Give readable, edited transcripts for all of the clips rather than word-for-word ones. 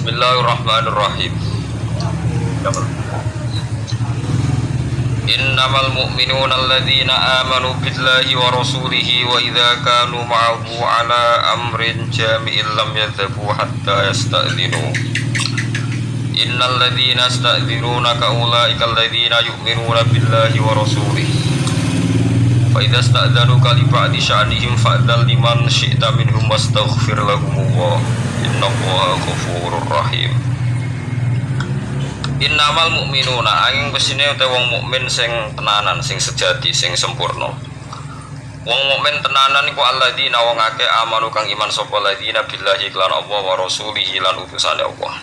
Bismillahirrahmanirrahim. Innamal mu'minuna alladzina amanu billahi wa rasulihi wa idza kanu ma'ahu ala amrin jami'in lam yadhabu hatta yasta'dhinu. Innal ladzina yasta'dhinunaka ulaika alladzina yu'minuna billahi wa rasulihi. Fa idza sta'dhanuka li ba'di sya'nihim fa'dzal liman syi'ta minhum wastaghfir lahumullah. Innallaha ghafurur rahim. Innamal mu'minuna angin pesine te wong mukmin sing tenanan, sing sejati, sing sempurna. Wong mukmin tenanan iku alladzina wong akeh amanu kang iman sapa alladzina billahi lan Allah wa rasulihi lan utusane Allah.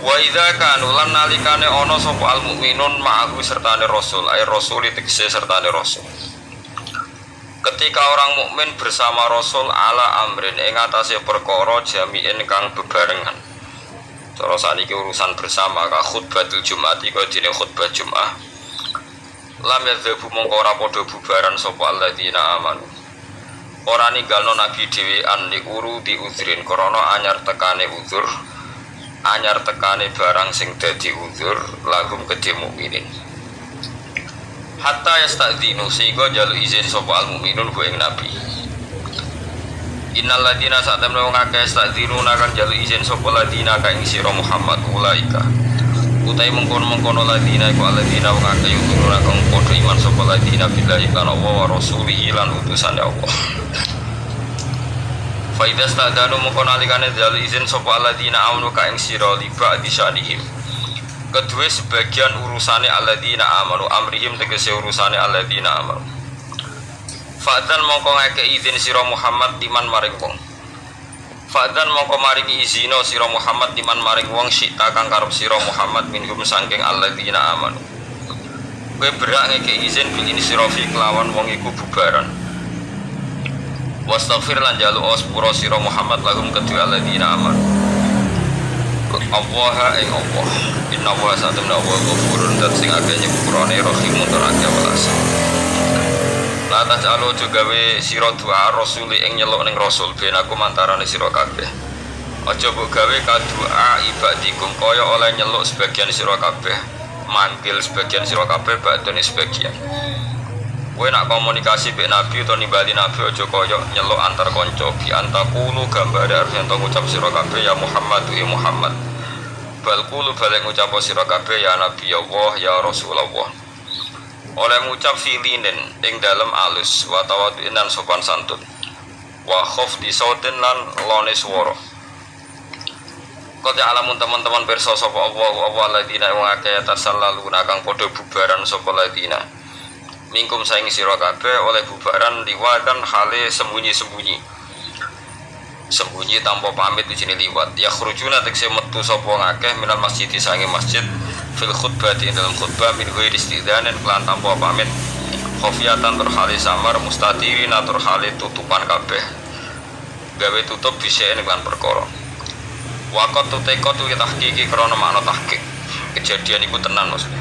Wa idza kanu lan nalikane ana sapa al mukminun ma'ahu sertane rasul, ay rasul tegese sertane rasul. Ketika orang mukmin bersama Rasul ala amrin ing atase perkara jami'in kang bebarengan. Cara saniki urusan bersama ka khutbatul Jumat iku dene khutbah Jumat. Lam yadzabu mongko ora padha bubaran sapa alladzina amanu. Ora ninggalno nabi dhewean li uru diuzrin krana anyar tekane uzur. Anyar tekane barang sing dadi uzur lagum kedhe mukminin. Hatta yasta'dinu sehingga jaluk izin sapa al-mu'minun ku ing nabi. Innal ladina sa'tamna wong akeh yasta'dinuna kan jaluk izin sapa ladina ka ing sira Muhammad ulaika. Utai mengkono-mengkono ladina iku aladina wong akeh yuturuna kang padha iman sapa ladina billahi lan Allah wa rasulihi lan utusane Allah. Fa idza sta'danu mengkono alikane jaluk izin sapa ladina amnu ka ing sira liba disanihim. Kedua sebagian urusane alladzina amanu amrihim tegese urusane alladzina amanu. Fa'dan mongko ngake izin sira Muhammad diman maring wong. Fa'dan mongko maringi izino sira Muhammad diman maring wong sita kang karep sira Muhammad minhum saking alladzina amanu. Kowe berak ngake izin bil insirafi kelawan wong iku bubaran. Wastaghfir lan jaluk sepura sira Muhammad lahum kedua alladzina amanu. Allah ing Allah. Inna wa sa'atumna wa ghafurun dan sing akeh nyepurane rahimun tur akeh welas. La taj'alu gawe sira doa rasul ing nyeluk ning rasul ben aku mantarane sira kabeh. Aja mbok gawe kadua ibadikum kaya oleh nyeluk sebagian sira kabeh, manggil sebagian sira kabeh badane sebagian. Kowe nak komunikasi mbek nabi utawa nimbali nabi aja kaya nyeluk antar kanca bi antakulu gambare arep ento ngucap sira kabeh ya Muhammad ya Muhammad. Bal qulu balik ngucap sira kabeh ya Nabi Allah ya Rasulullah. Oleh ngucap filinin ing dalem alus wa tawadhu'in lan sopan santun. Wa khafdi sautin lan lone swara. Kaya alamun teman-teman pirsa sapa Allah ladina wong akeh tasallaluna kang padha bubaran sapa ladina. Mingkum saing sira kabeh oleh bubaran liwatan hale sembunyi-sembunyi. Sembunyi tanpa pamit di sini liwat. Ya khurujuna tekse metu sapa ngakeh minal masjid sange masjid fil khutbati dalam khutbah min ghairi istidzanin kelan tanpa pamit khofiyatan terhali samar mustatirin terhali tutupan kabeh gawe tutup bisaen kelan perkara. Waqat tuteko tu tahqiqi krana makna tahqiq. Kejadian iku tenan maksudnya.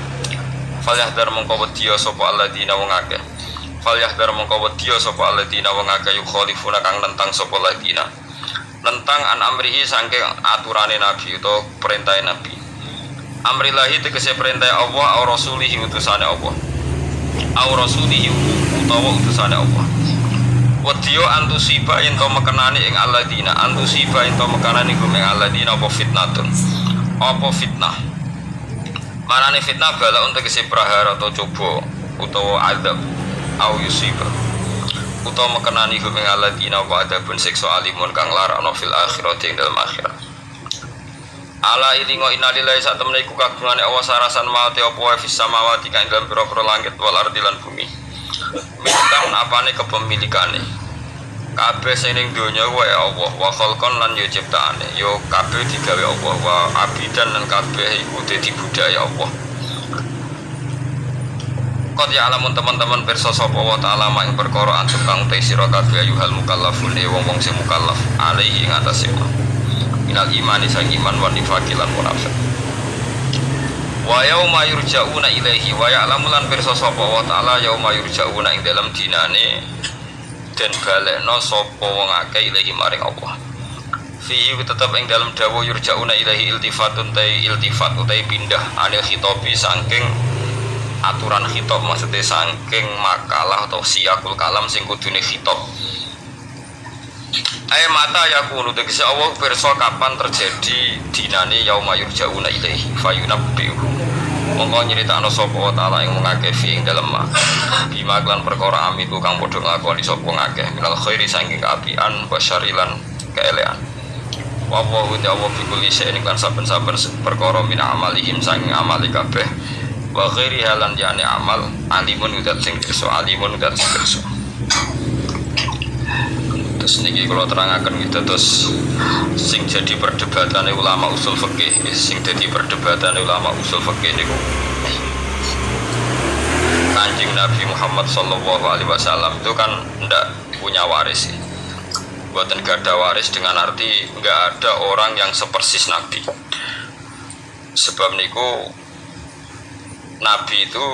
Fal yahdar mongko wedi sapa alladzina wong akeh. Fal yahdar mongko wedi sapa alladzina wong akeh yukhalifuna kang nentang sapa alladzina. Tentang an amrihi saking aturane nabi utawa perintah nabi. Amrillahi tegese perintah Allah au rasulihi utusane Allah. Au rasulihi utawa utusane Allah. Wadiyo antusiba ento mekenani ing alladzina antusiba ento mekenani ing alladzina apa fitnatun. Apa fitnah? Manane fitnah bala untuk tegese prahara atau coba utawa azab au yusiba. Utawa mekenani hum ing alladzina wa adabun siksa alimun kang larakno fil akhirati ing dalem akhirat. Ala ilingo innalillahi satemene iku kagungane Allah sarasan mate apa wae fis samawati kang dalem pira-pira langit wal ardi lan bumi. Milkan apane kepemilikane. Kabeh sing ning donya wae Allah wa khalqan lan yo ciptaane. Yo kabeh digawe Allah wa abidan lan kabeh iku dadi budaya Allah. Qad ya'lamun teman-teman pirsa sapa wa ta'ala mak ing perkara antum kang te sira kabeh ayuhal mukallafun wong-wong sing mukallaf alaihi ing atase minal imani sang iman wa nifaqilan munafik. Wa yauma yurja'una ilaihi wa ya'lamu lan pirsa sapa wa ta'ala yauma yurja'una ing dalam dinane den balekno sapa wong akeh ilahi maring Allah. Fihi tetap ing dalam dawa yurja'una ilahi iltifatun iltifat utai pindah anil khitobi saking aturan khitab, maksudnya saking makalah atau siyakul kalam sing kudune khitab. Mata yakunu tegese Allah pirsa kapan terjadi dinane yauma yurja'una ilaihi fayunabbi'uhum. Monggo nyritakno sapa wa taala ing ngakeh ing dalem bima lan perkara amiku kang padha nglakoni sapa ngakeh minal khairi saking kaapian basyarilan keelean. Wa wa ta'ala fi kulli shay'in kan saben-saben perkara min amalihim saking amali kabeh wa khairi halan jane amal alimun udat sing pirsa alimun udat sing pirsa. Terus niki kalau terangaken gitu terus sing jadi perdebatane ulama usul fikih, sing jadi perdebatane ulama usul fikih niku Kanjeng Nabi Muhammad sallallahu alaihi wasallam itu kan ndak punya waris. Buatan gak ada waris dengan arti nggak ada orang yang sepersis Nabi. Sebab niku Nabi itu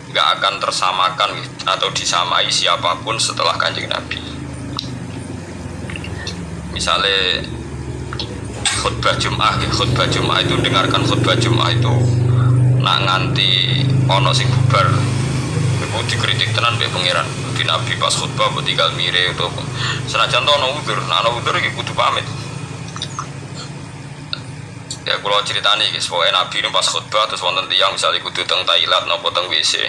nggak akan tersamakan atau disamai siapapun setelah Kanjeng Nabi. Misalnya khutbah Jum'ah itu dengarkan khutbah Jum'ah itu nak nganti ono sing bubar iku dikritik tenan mbek pangeran di Nabi pas khutbah mbok tinggal mire itu senajan to ono udzur iki kudu pamit. Ya kalau ceritanya guys, pokoknya Nabi ini pas khutbah terus wonten tiyang misalnya kudu teng toilet napa teng WC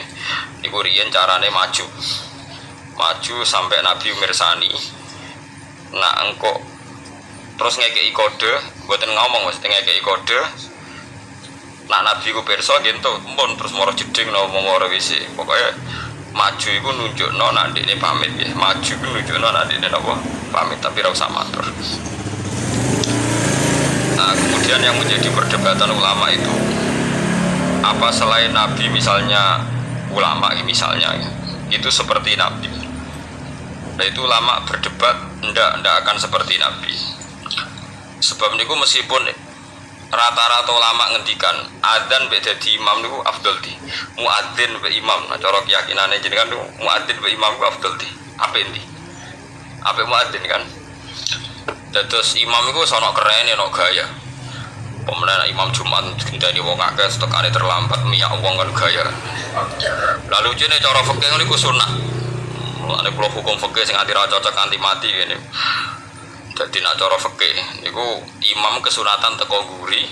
niku riyen carane maju sampai Nabi mirsani nak engko terus ngekeki kode mboten ngomong mesti ngekeki kode nak Nabi ku pirsa gitu empun terus moro jeding napa moro WC pokoknya maju iku nunjukno nak ndekne pamit ya maju iku nunjukno nak ndekne napa pamit tapi ora usah matur. Nah, kemudian yang menjadi perdebatan ulama itu apa selain Nabi misalnya ulama misalnya itu seperti Nabi. Nah itu ulama berdebat ndak akan seperti Nabi. Sebab niku meskipun rata-rata ulama ngendikan adzan mbek dadi imam niku afdal di. Muadzin mbek imam nah cara keyakinane jenengan niku muadzin mbek imam ku afdal di. Apa endi? Apa muadzin kan? Terus imam itu sono keren ono gaya. Pemenang imam Jumat gendani wong akeh tekane terlambat miyak wong kan gaya. Lalu jene cara fikih niku sunah. Mulane kula hukum fikih sing ati ra cocok anti mati ngene. Dadi nek cara fikih niku imam kesunatan teko guri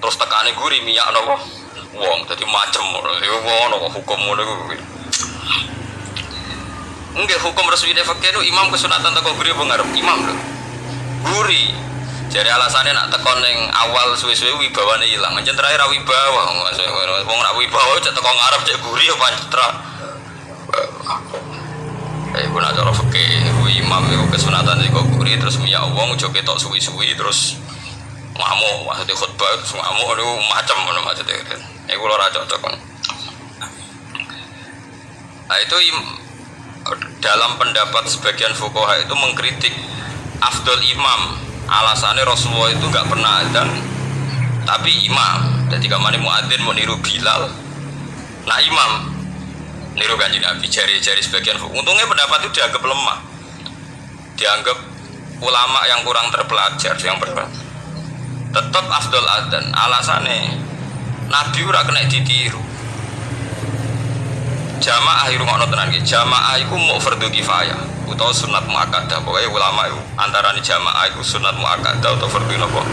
terus tekane guri miyak napa wong dadi macem ngono hukum ngono niku. Nggih hukum resmine fikih niku imam kesunatan teko guri apa ngarep imam lho. Guri jadi alasannya nak tekon yang awal suwe-suwe wibawane hilang aja terakhir wibawa wong nak wibawa cek tekon ngarep cek guri apa citra iku nak cara fikih imam iku kesunatan iku guri terus miyak wong aja ketok suwi-suwi terus ngamuk maksudnya khutbah terus ngamuk niku macam ngono maksudnya iku ora cocok. Nah itu dalam pendapat sebagian fuqaha itu mengkritik afdal imam, alasannya Rasulullah itu nggak pernah adzan tapi imam. Jadi kamane muadzin mau niru Bilal, nah imam niru Kanjeng Nabi. Jari sebagian untungnya pendapat itu dianggap lemah, dianggap ulama yang kurang terpelajar yang tetap afdal adzan. Alasannya Nabi ora kena ditiru. Jamaah iku ngono tenan iki. Jamaah iku mau fardhu kifayah utawa sunat muakkadah. Pokoke ulama iku antarané jamaah iku sunat muakkadah utawa fardhu napa.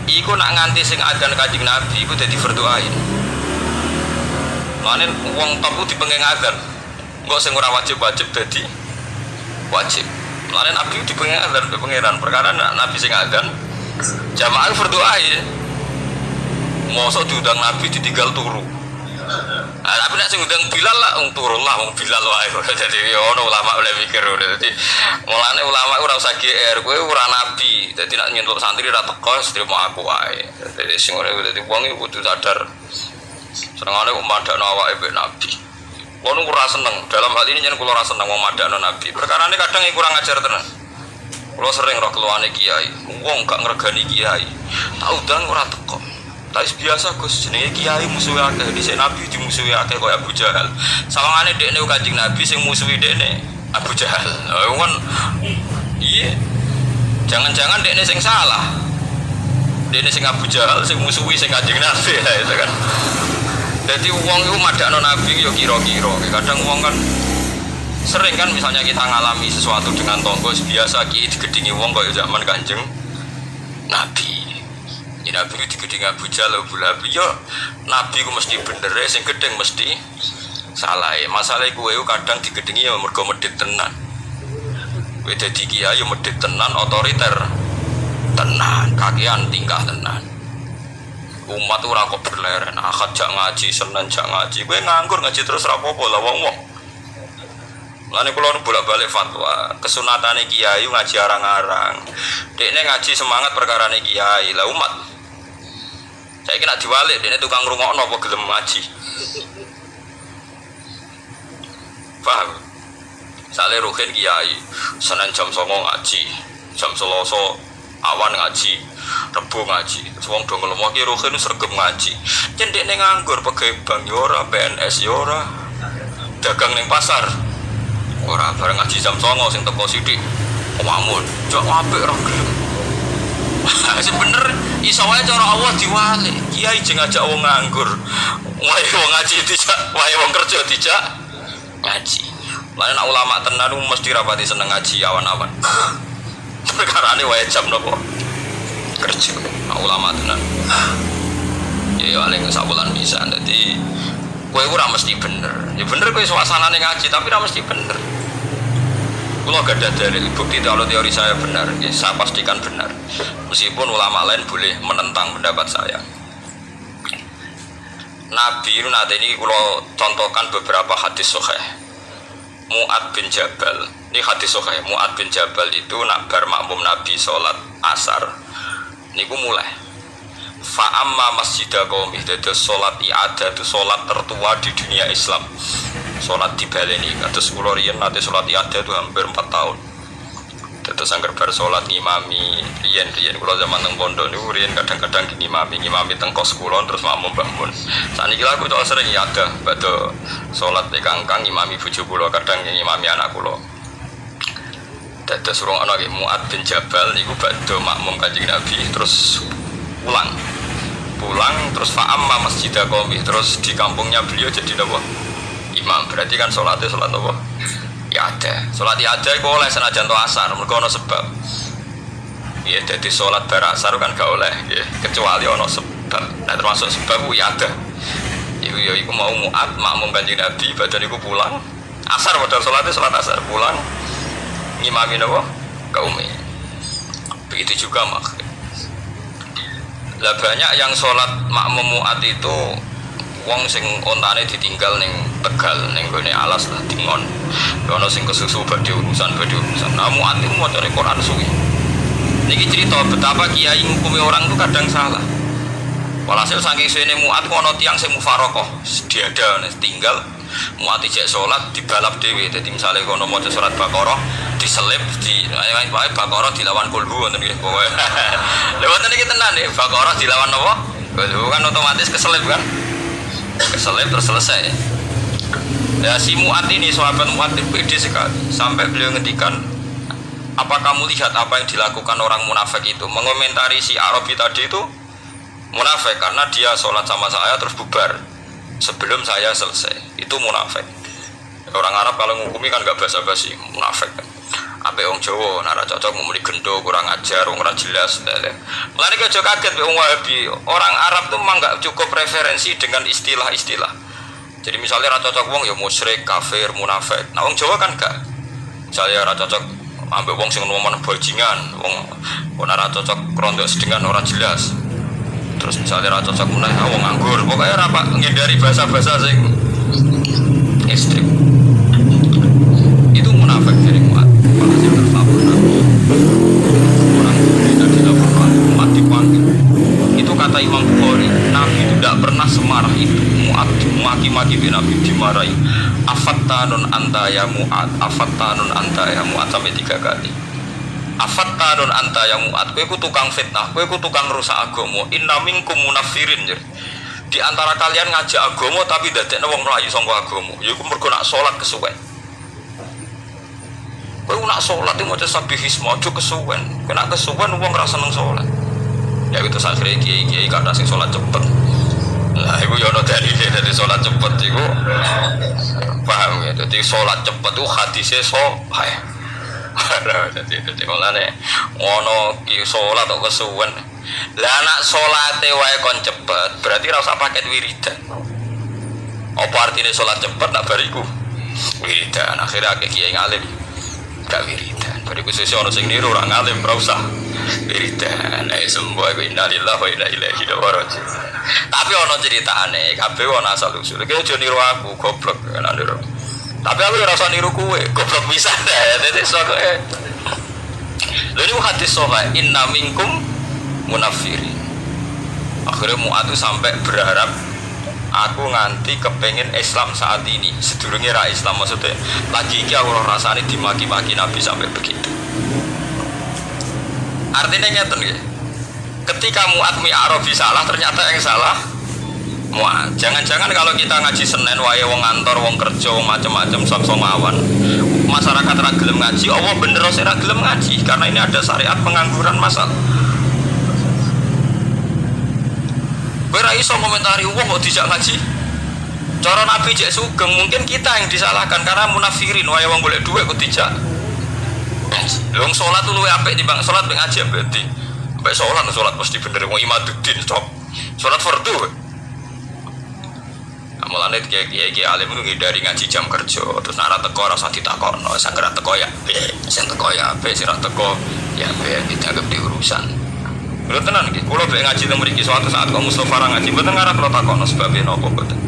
Iku nak nganti sing adzan Kanjeng Nabi iku dadi fardhu ain. Mane wong top ku dipenging adzan. Engko sing ora wajib-wajib dadi wajib. Mane Nabi dipenging adzan ke pangeran. Perkara Nabi sing adzan jamaah fardhu ain. Mosok diundang Nabi ditinggal turu. Tapi nek sing ngundang Bilal lah turun lah wong Bilal wae. Jadi ono ulama oleh mikir dadi mulane ulama ora usah GR kowe ora nabi. Dadi nek nyentuk santri ra teko trimo aku wae. Dadi sing ora dadi wong iki kudu sadar senengane kok mandakno awake mbek nabi. Wong ora seneng dalam hal ini yen kula ora seneng wong mandakno nabi. Perkarane kadang kurang ajar tenan. Kula sering roh keluane kiai, wong gak ngregani kiai. Tak undang ora teko. Tapi biasa Gus jenenge kiai musuhe akeh, dhisik Nabi dimusuhi akeh kaya Abu Jahal. Sawangane dekne Kanjeng Nabi sing musuhi dekne Abu Jahal. Oh, kan iya. Jangan-jangan dekne sing salah. Dekne sing Abu Jahal sing musuhi sing Kanjeng Nabi ya itu kan. Jadi wong itu madakno Nabi yo kira-kira. Kadang wong kan sering kan misalnya kita ngalami sesuatu dengan tonggo biasa ki digedingi wong kaya zaman Kanjeng Nabi. Ya Nabi itu digedingi Abu Jahal Abu Lahab. Yo Nabi ku mesti bener sing gedeng mesti salah. Masalah kuwe kadang digedingi ya mergo medhit tenan. Kowe dadi kiai yo medhit tenan, otoriter tenan, kakean tingkah tenan. Umat ora kok berleren, akad jak ngaji, Senin jak ngaji. Kowe nganggur ngaji terus ra apa-apa lah wong-wong. Lane kula bolak-balik fatwa, kesunatane kiai ngaji arang-arang. Dekne ngaji semangat perkarane kiai, lah umat. Saiki nek diwalik dekne tukang ngrungokno apa gelem ngaji. Paham? Sale ruhin kiai, Senin jam 09.00 ngaji, jam Selasa awan ngaji, Rebo ngaji. Wong do ngelomo ki ruhin sregep ngaji. Cendekne nganggur pegawai bank yo ora, PNS yo ora. Dagang ning pasar ora, bareng ngaji jam 09.00 sing teko sithik. Omamun, cok apik ora gelem. Sebener iso wae cara Allah diwalik. Kiai jeng ngajak wong nganggur. Wae wong ngaji dijak, wae wong kerja dijak ngaji. Lain ulama tenan mesti rapati seneng ngaji awan-awan. Perkarane wae jam nopo kerja. Ulama tenan. Ya paling sabulan bisa. Dadi kowe ora mesti bener. Ya bener kowe suasanane ngaji tapi ora mesti bener. Kula gadah dalil bukti kalau teori saya benar, ya, saya pastikan benar. Meskipun ulama lain boleh menentang pendapat saya. Nabi itu nanti ini kula contohkan beberapa hadis sahih. Mu'ad bin Jabal, ini hadis sahih. Mu'ad bin Jabal itu nakbar makmum Nabi sholat asar. Niku mulai. Fa'amma masjidah qaumih, dados sholat i'adah itu sholat tertua di dunia Islam. Sholat di baleni, kados kula riyen nate sholat i'adah itu hampir 4 tahun. Dados angger bar sholat ngimami riyen kula zaman teng pondok niku riyen kadang-kadang ngimami teng kos kula terus makmum bangun. Saniki lha kula sering i'adah badhe sholat di kangkang ngimami bojo kula kadang ngimami anak kula. Dados urung ana ki Mu'ad bin Jabal niku badhe makmum Kanjeng Nabi terus pulang terus fa'amma masjidah qaumi terus di kampungnya beliau jadi napa imam. Berarti kan sholatnya sholat apa? Ya ada. Sholat ya ada kok oleh senajan to asar mergo ana sebab. Ya dadi sholat bar asar kan gak oleh ya, kecuali ana sebab. Nah termasuk sebab ya ada. Iku mau Mu'ad makmum Kanjeng Nabi badan iku pulang asar padahal sholatnya sholat asar pulang ngimami napa? Kaumi. Begitu juga maghrib. Lah banyak yang sholat makmum Mu'ad itu wong sing ontane ditinggal ning Tegal ning gone alas lah dingon. Ono sing kesusu badhe urusan. Nah Mu'ad itu macane Quran suwi. Niki cerita betapa kiai ngukumi orang itu kadang salah. Walhasil saking suwene Mu'ad ono tiyang sing mufarokoh, diada tinggal Mu'ad ijek sholat dibalap dhewe. Dadi misale kono maca surat Baqarah diselip di wae Baqarah dilawan kulhu ngoten nggih pokoke. Lha wonten iki tenan nggih Baqarah dilawan napa? Kulhu kan otomatis keselip kan. Keselip terus selesai. Ya si Mu'ad ini sahabat Mu'ad itu pede sekali sampai beliau ngendikan, apa kamu lihat apa yang dilakukan orang munafik itu? Mengomentari si Arabi tadi itu munafik karena dia sholat sama saya terus bubar sebelum saya selesai. Itu munafik. Orang Arab kalau ngukumi kan gak basa-basi, munafik kan. Ape wong Jawa nara cocok muni gendo kurang ajar wong ora jelas. Mulane aja kaget wong Wahabi. Orang Arab tuh memang gak cukup referensi dengan istilah-istilah. Jadi misalnya ora cocok wong ya musyrik, kafir, munafik. Nah wong Jawa kan gak. Misalnya ora cocok ambek wong sing ngomong bajingan, wong ora cocok rondo sedengan ora jelas. Terus misalnya ora cocok meneh wong nganggur. Pokoke ora Pak ngindari bahasa-bahasa sing ekstrem. Itu munafik dari Mu'ad. Walhasil terlapor Nabi. Orang tidak dilaporkan, umat dipanggil. Itu kata Imam Bukhari, Nabi itu tidak pernah semarah itu. Mu'ad maki-maki Nabi dimarahi. Afattanun anta ya Mu'ad, afattanun anta ya Mu'ad sampai 3 kali. Afattanun anta ya Mu'ad, kowe ku tukang fitnah, kowe ku tukang rusak agama. Inna minkum munafirin. Di antara kalian ngajak agama tapi dadekne wong mlayu saka agama. Ya iku mergo nak salat kesuwen. nak sholat itu maca sabihismo aja kesuwen. Kena kesuwen wong ora seneng sholat. Ya itu akhirnya kiai kata sing sholat cepet. Lah iku yo ono dalile dari sholat cepet iku. Paham ya? Jadi sholat cepet itu hadisnya sahih. Jadi mulane ono ki sholat kok kesuwen. Lah nak sholate wae kon cepet, berarti ora usah paket wiridan. Apa artinya sholat cepet nak bariku? Wiridan. Akhirnya akeh kiai ngalim gak wiridan. Bariku sesuk ono sing niru ora ngalim ora usah wiridan. Semua iku innalillahi wa inna ilaihi raji'un. Tapi ono ceritane, kabeh ono asal usul. Iki aja niru aku, goblok ana niru. Tapi aku ora usah niru kowe, goblok pisan dah. Dadi sokoe. Lha niku hadis sahih, inna minkum munafirin. Akhirnya Mu'ad itu sampai berharap aku nganti kepengen Islam saat ini. Sedurunge ra Islam maksudnya. Lagi iki aku rasane dimaki-maki Nabi sampai begitu. Artinya ngeten nggih. Ketika Mu'ad mi'arafi salah, ternyata yang salah Mu'ad. Jangan-jangan kalau kita ngaji Senin wae wong kantor, wong kerja, wong macam-macam sok-sok mawon. Masyarakat ra gelem ngaji, Allah bener ora gelem ngaji karena ini ada syariat pengangguran masal. Kowe ra iso komentari wong kok dijak ngaji. Cara Nabi jek sugeng, mungkin kita yang disalahkan karena munafirin wae wong golek dhuwit kok dijak ngaji. Wong salat luwih apik timbang salat mek ngaji berarti. Mek salat mesti bener wong imaduddin stop. Salat fardu. Mulane kiai alim itu ngindari ngaji jam kerja, terus nara teko rasa ditakokno, sagera teko ya sing teko ya apik, sing ra teko ya apik dianggap diurusan. Lho tenan iki, kula mek ngaji teng mriki suatu saat kok Mustofa ra ngaji, mboten ngarep kula takokno sebabe napa mboten.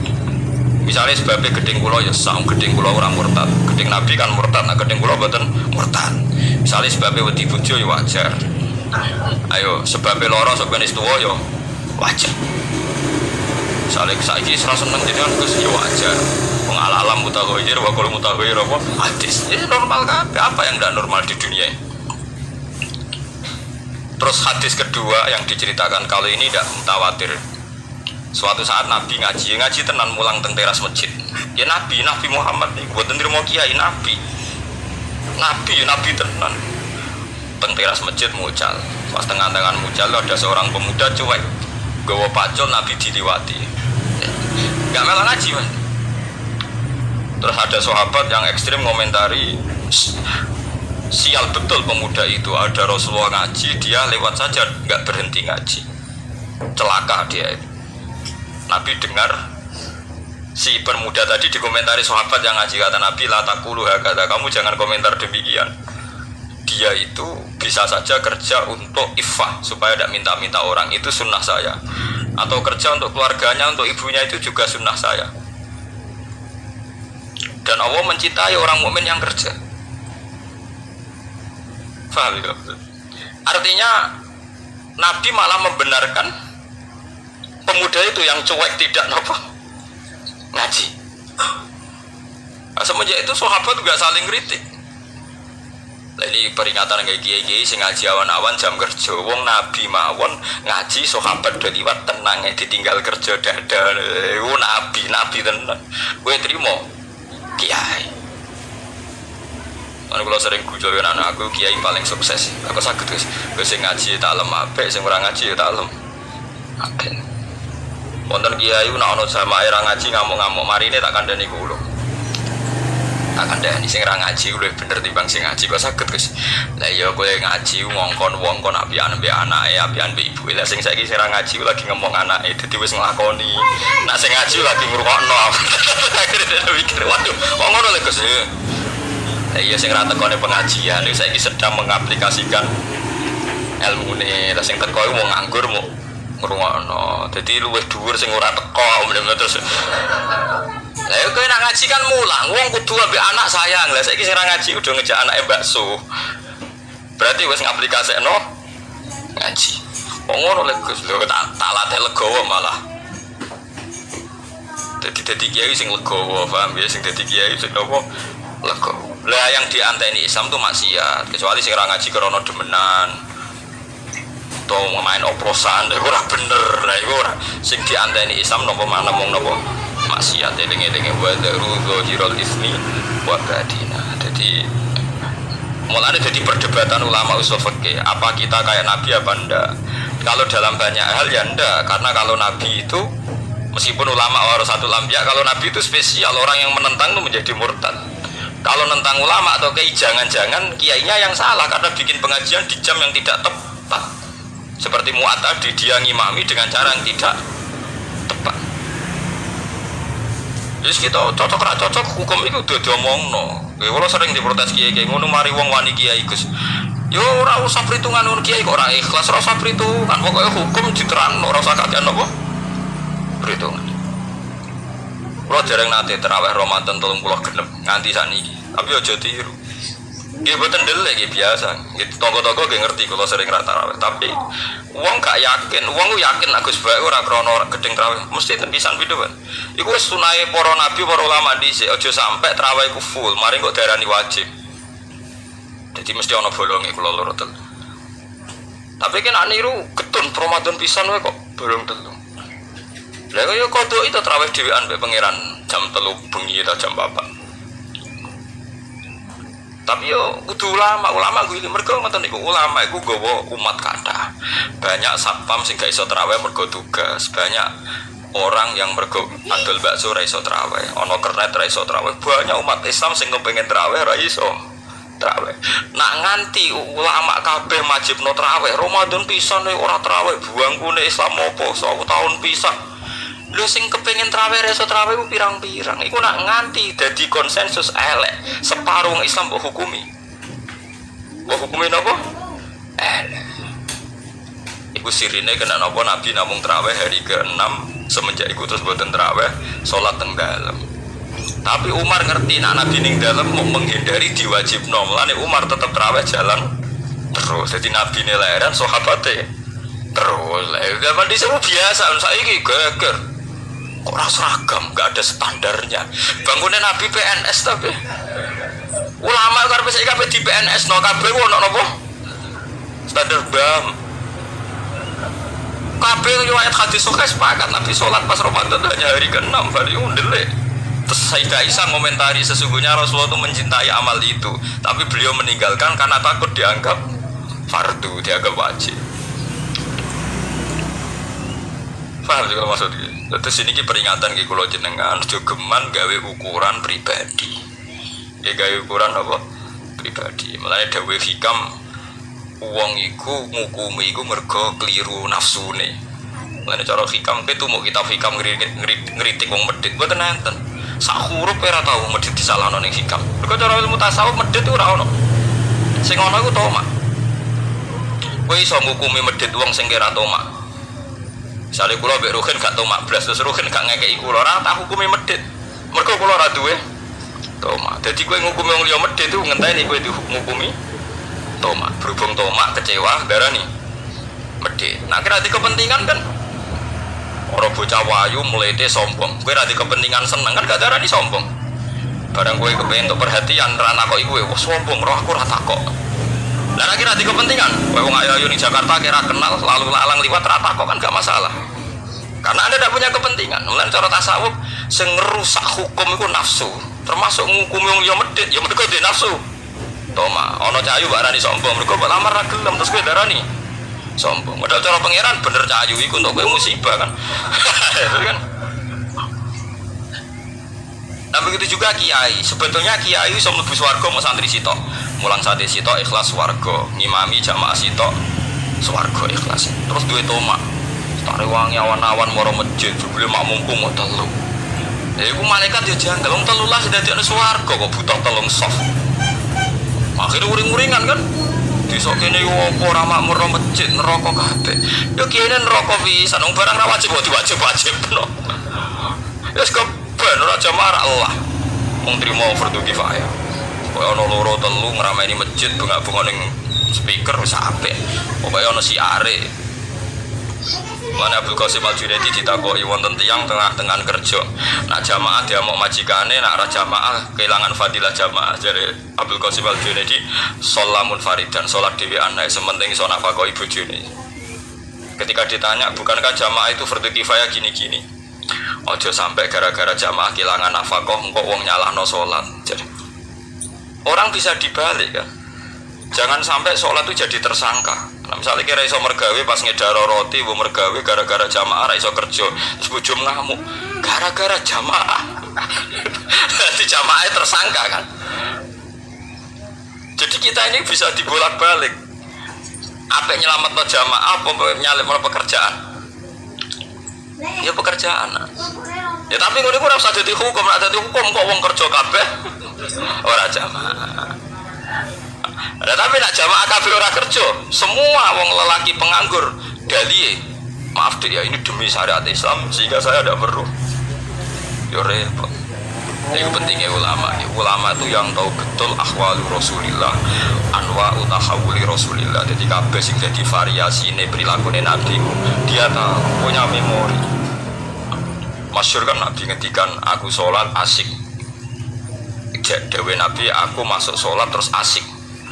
Misale sebabe gedeng kula ya sak gedeng kula ora murtad. Gedeng Nabi kan murtad, nek gedeng kula mboten murtad. Misale sebabe wedi bojo ya wajar. Ayo sebabe lara sok ben tuwa ya wajar. Misalnya saiki serasa seneng jenengan Gus ya wajar. Pengalalam mutaghayir wa qul mutaghayir apa hadis. Ini normal kan? Apa yang tidak normal di dunia ini? Terus hadis kedua yang diceritakan kali ini tidak mutawatir. Suatu saat Nabi ngaji tenan mulang teng teras masjid. Ya Nabi Muhammad nih, buat nerimo kiai Nabi tenan. Teng teras masjid mucal. Pas tengah-tengah mucal ada seorang pemuda cuek. Gawa pacul Nabi diliwati. Gak malah ngaji man. Terus ada sahabat yang ekstrim komentari, sial betul pemuda itu, ada Rasulullah ngaji dia lewat saja gak berhenti ngaji, celaka dia itu. Nabi dengar si pemuda tadi dikomentari sahabat yang ngaji, kata Nabi la taqulu hakadha, kamu jangan komentar demikian. Dia itu bisa saja kerja untuk iffah supaya tidak minta-minta orang, itu sunnah saya. Atau kerja untuk keluarganya, untuk ibunya, itu juga sunnah saya. Dan Allah mencintai orang mukmin yang kerja. Faham ya? Artinya Nabi malah membenarkan pemuda itu yang cuek tidak ngaji. Nah, semenjak itu sahabat juga saling kritik. Ini peringatan kayak kiai sing ngaji awan-awan jam kerja, wong Nabi mawon ngaji sahabat do liwat tenang ditinggal kerja dadah. Nabi tenan. Kowe trimo kiai. Kan kula sering gujo kan anak aku kiai paling sukses. Aku saged Gus. Gus sing ngaji tak lem apik, sing ora ngaji ya tak lem apik. Wonten kiai nek ana jamaah ora ngaji ngamuk-ngamuk marine tak kandhani kula. Akan dah sing ra ngaji luwih bener timbang sing ngaji kok saged Gus. Lah iya kowe ngaji ngongkon wong kon apian mbek anake, apian mbek ibuke. Lah sing saiki sing ra ngaji lagi ngomong anake dadi wis nglakoni. Nak sing ngaji lagi ngrungokno. Akhire mikir waduh, kok ngono lho Gus. Lah iya sing ra tekone pengajian iki saiki sedang mengaplikasikan ilmune. Lah sing teko iku wong nganggur mau ngrungokno. Dadi luwih dhuwur sing ora teko bener terus. Lah kowe nak ngaji kan mulang, wong kudu ambek anak sayang. Lah saiki sing ra ngaji udah ngejak anake bakso. Berarti wis ngaplikasekno ngaji. Wong ngono lek Gus, lho tak latih legowo malah. Dadi kiai sing legowo, paham ya sing dadi kiai sing nopo legowo. Lah yang dianteni Islam tuh maksiat, kecuali sing ra ngaji krana demenan. To main oplosan, iku ora bener. Lah iku ora sing dianteni Islam nopo mana mung nopo maksiat eling-eling wa daru dzahirul ismi wa badina. Jadi Mulanya jadi perdebatan ulama usul fikih, apa kita kayak Nabi apa enggak? Kalau dalam banyak hal ya enggak, karena kalau Nabi itu meskipun ulama warasatul anbiya, kalau Nabi itu spesial, orang yang menentang itu menjadi murtad. Kalau nentang ulama atau kiai, jangan-jangan kiainya yang salah karena bikin pengajian di jam yang tidak tepat. Seperti Mu'ad tadi, dia ngimami dengan cara yang tidak tepat. Jadi kita cocok hukum itu udah diomongno. Kalau sering diprotes kiai ngono mari wong wani kiai Gus. Yo ora usah perhitungan ngono kiai kok ora ikhlas, ora usah perhitungan. Pokoke hukum diterangno, ora usah kakean apa? Perhitungan. Kalau jarang nate terawih Ramadan 36 nganti sakniki. Tapi aja tiru. Nggih mboten ndelek nggih biasa. Nggih tangga-tangga nggih ngerti kalau sering ra tarawih. Tapi wong gak yakin, wong ku yakin nek Gus bae ora krana gedeng tarawih. Mesti ten pisan pindho, Pak. Iku wis sunahe para nabi, para ulama dhisik aja sampe tarawih ku full, mari kok darani wajib. Jadi mesti ana bolonge kula loro telu. Tapi kan niru getun Ramadan pisan wae kok bolong telu. Lah kok kodok itu tarawih dhewean mbek pangeran jam 3 bengi ta jam 4. Tapi yo kudu ulama gue mergo ngoten niku ulama iku nggawa umat kathah. Banyak satpam sing gak iso tarawih mergo tugas, banyak orang yang mergo adol bakso ra iso tarawih, ana kernet ra iso tarawih. Banyak umat Islam sing kepengin tarawih ra iso tarawih. Nak nganti ulama kabeh majibno tarawih, Ramadan pisan ora tarawih, buangkune Islam opo 100 tahun pisan. Lu sing kepengin traweh reso traweh ku pirang-pirang. Iku nak nganti dadi konsensus elek. Separuh Islam mbok hukumi. Mbok hukumi napa? Elek. Iku sirine kena napa Nabi namung traweh hari ke-6 semenjak iku terus boten traweh salat teng dalem. Tapi Umar ngerti nak Nabi ning dalem mau menghindari diwajibno. Mulane Umar tetep traweh jalan terus. Jadi Nabi ne leren sahabate terus. Lah kan disebut biasa saiki geger. Kok ora seragam, gak ada standarnya. Bangunnya Nabi PNS tapi ulama karepe saiki kabeh di PNS no kabeh ono napa? Standar BAM. Kabeh riwayat hadis sahih sepakat Nabi salat pas Ramadan hanya hari ke-6 bari ndelek. Terus Sayyidah Aisyah komentari sesungguhnya Rasulullah itu mencintai amal itu, tapi beliau meninggalkan karena takut dianggap fardu, dianggap wajib. Paham juga maksudnya? Terus ini peringatan ke kulo jenengan, jogeman gawe ukuran pribadi. Ya gawe ukuran apa? Pribadi. Mulane dawe hikam, uang iku ngukumi iku mergo keliru nafsune. Mulane cara hikam itu mau kita hikam ngeritik wong medhit, mboten enten. Sak huruf ora tau medhit disalahno ning hikam. Mergo cara ilmu tasawuf medhit ora ono. Sing ono iku tomak. Kowe iso ngukumi medhit wong sing kira tomak. Misalnya kula mbek Ruhin gak tomak blas terus Ruhin gak ngekeki kula ora tak hukumi medhit. Mergo kula ora duwe tomak. Dadi kowe ngukumi wong liya medhit itu ngenteni kowe dihukumi tomak. Berhubung tomak kecewa darani medhit. Nah kira di kepentingan kan ora bocah wayu mlete sombong. Kowe ra di kepentingan seneng kan gak darani sombong. Barang kowe kepengin untuk perhatian ra nakoki kowe, wah sombong roh aku ora takok. Lah kira di kepentingan, kowe wong ayu-ayu ning Jakarta kira kenal lalu lalang liwat rata kok kan gak masalah. Karena Anda tidak punya kepentingan. Mulane cara tasawuf sing ngerusak hukum iku nafsu, termasuk ngukumi wong liya medhit, ya mergo dhe nafsu. Toma, ana cahayu mbak rani sombong, mergo mbok lamar ra gelem terus kowe darani sombong. Padahal cara pangeran bener cahayu iku untuk kowe musibah kan. Itu kan. Nah begitu juga kiai. Sebetulnya kiai iso mlebu swarga mau santri sitok. Mulang sate sitok ikhlas swarga, ngimami jamaah sitok swarga ikhlas. Terus duwe tomak. Tak rewangi awan-awan moro masjid, jebule makmumku mau telu. Ya iku malaikat ya janggal wong 13 dadi ana swarga kok butuh telung soft. Akhirnya uring-uringan kan. Besok kene yo apa ora makmur masjid neraka kabeh. Yo kene neraka pisan wong barang ra wajib diwajib-wajibno. Wis ben ora jamaah Allah. Wong trimo fardu kifayah. Kaya ana loro telu ngrameni masjid bengak-bengok ning speaker wis apik. Pokoke ana siare. Mana Abdul Qasim Al-Junaidi ditakoki wonten tiyang tengah-tengah kerja. Nak jamaah dia mau majikane, nak ra jamaah kehilangan fadilah jamaah. Jare Abdul Qasim Al-Junaidi sholamun faridan, salat dhewean ae sementing iso nafkahi bojone. Ketika ditanya, bukankah jamaah itu fardu kifayah gini-gini? Ojo sampai gara-gara jamaah kehilangan nafkah engko wong nyalahno salat. Jadi orang bisa dibalik kan. Jangan sampai sholat itu jadi tersangka. Nah, misalnya kira iso mergawe pas ngedaro roti, bu mergawe gara-gara jamaah iso kerja, terus bujum ngamuk gara-gara jamaah. Jadi jamaahnya tersangka kan. Jadi kita ini bisa dibolak-balik. Apa nyelamat no jamaah, apa nyalip no pekerjaan? Ya pekerjaan. Ya tapi ngono iku ora usah dadi hukum, ora dadi hukum kok wong kerja kabeh ora jamaah. Nah, tapi nak jamaah kabeh ora kerja, semua wong lelaki penganggur dalih. Maaf deh ya, ini demi syariat Islam sehingga saya tidak perlu. Yo repot. Itu pentingnya ulama. Ulama itu yang tahu betul ahwalu Rasulillah, anwa'u tahawuli Rasulillah. Jadi kabeh sing dadi variasine prilakune Nabi, dia tahu, punya memori. Masyhur kan Nabi ngendikan aku sholat asik. Dewe Nabi aku masuk sholat terus asik.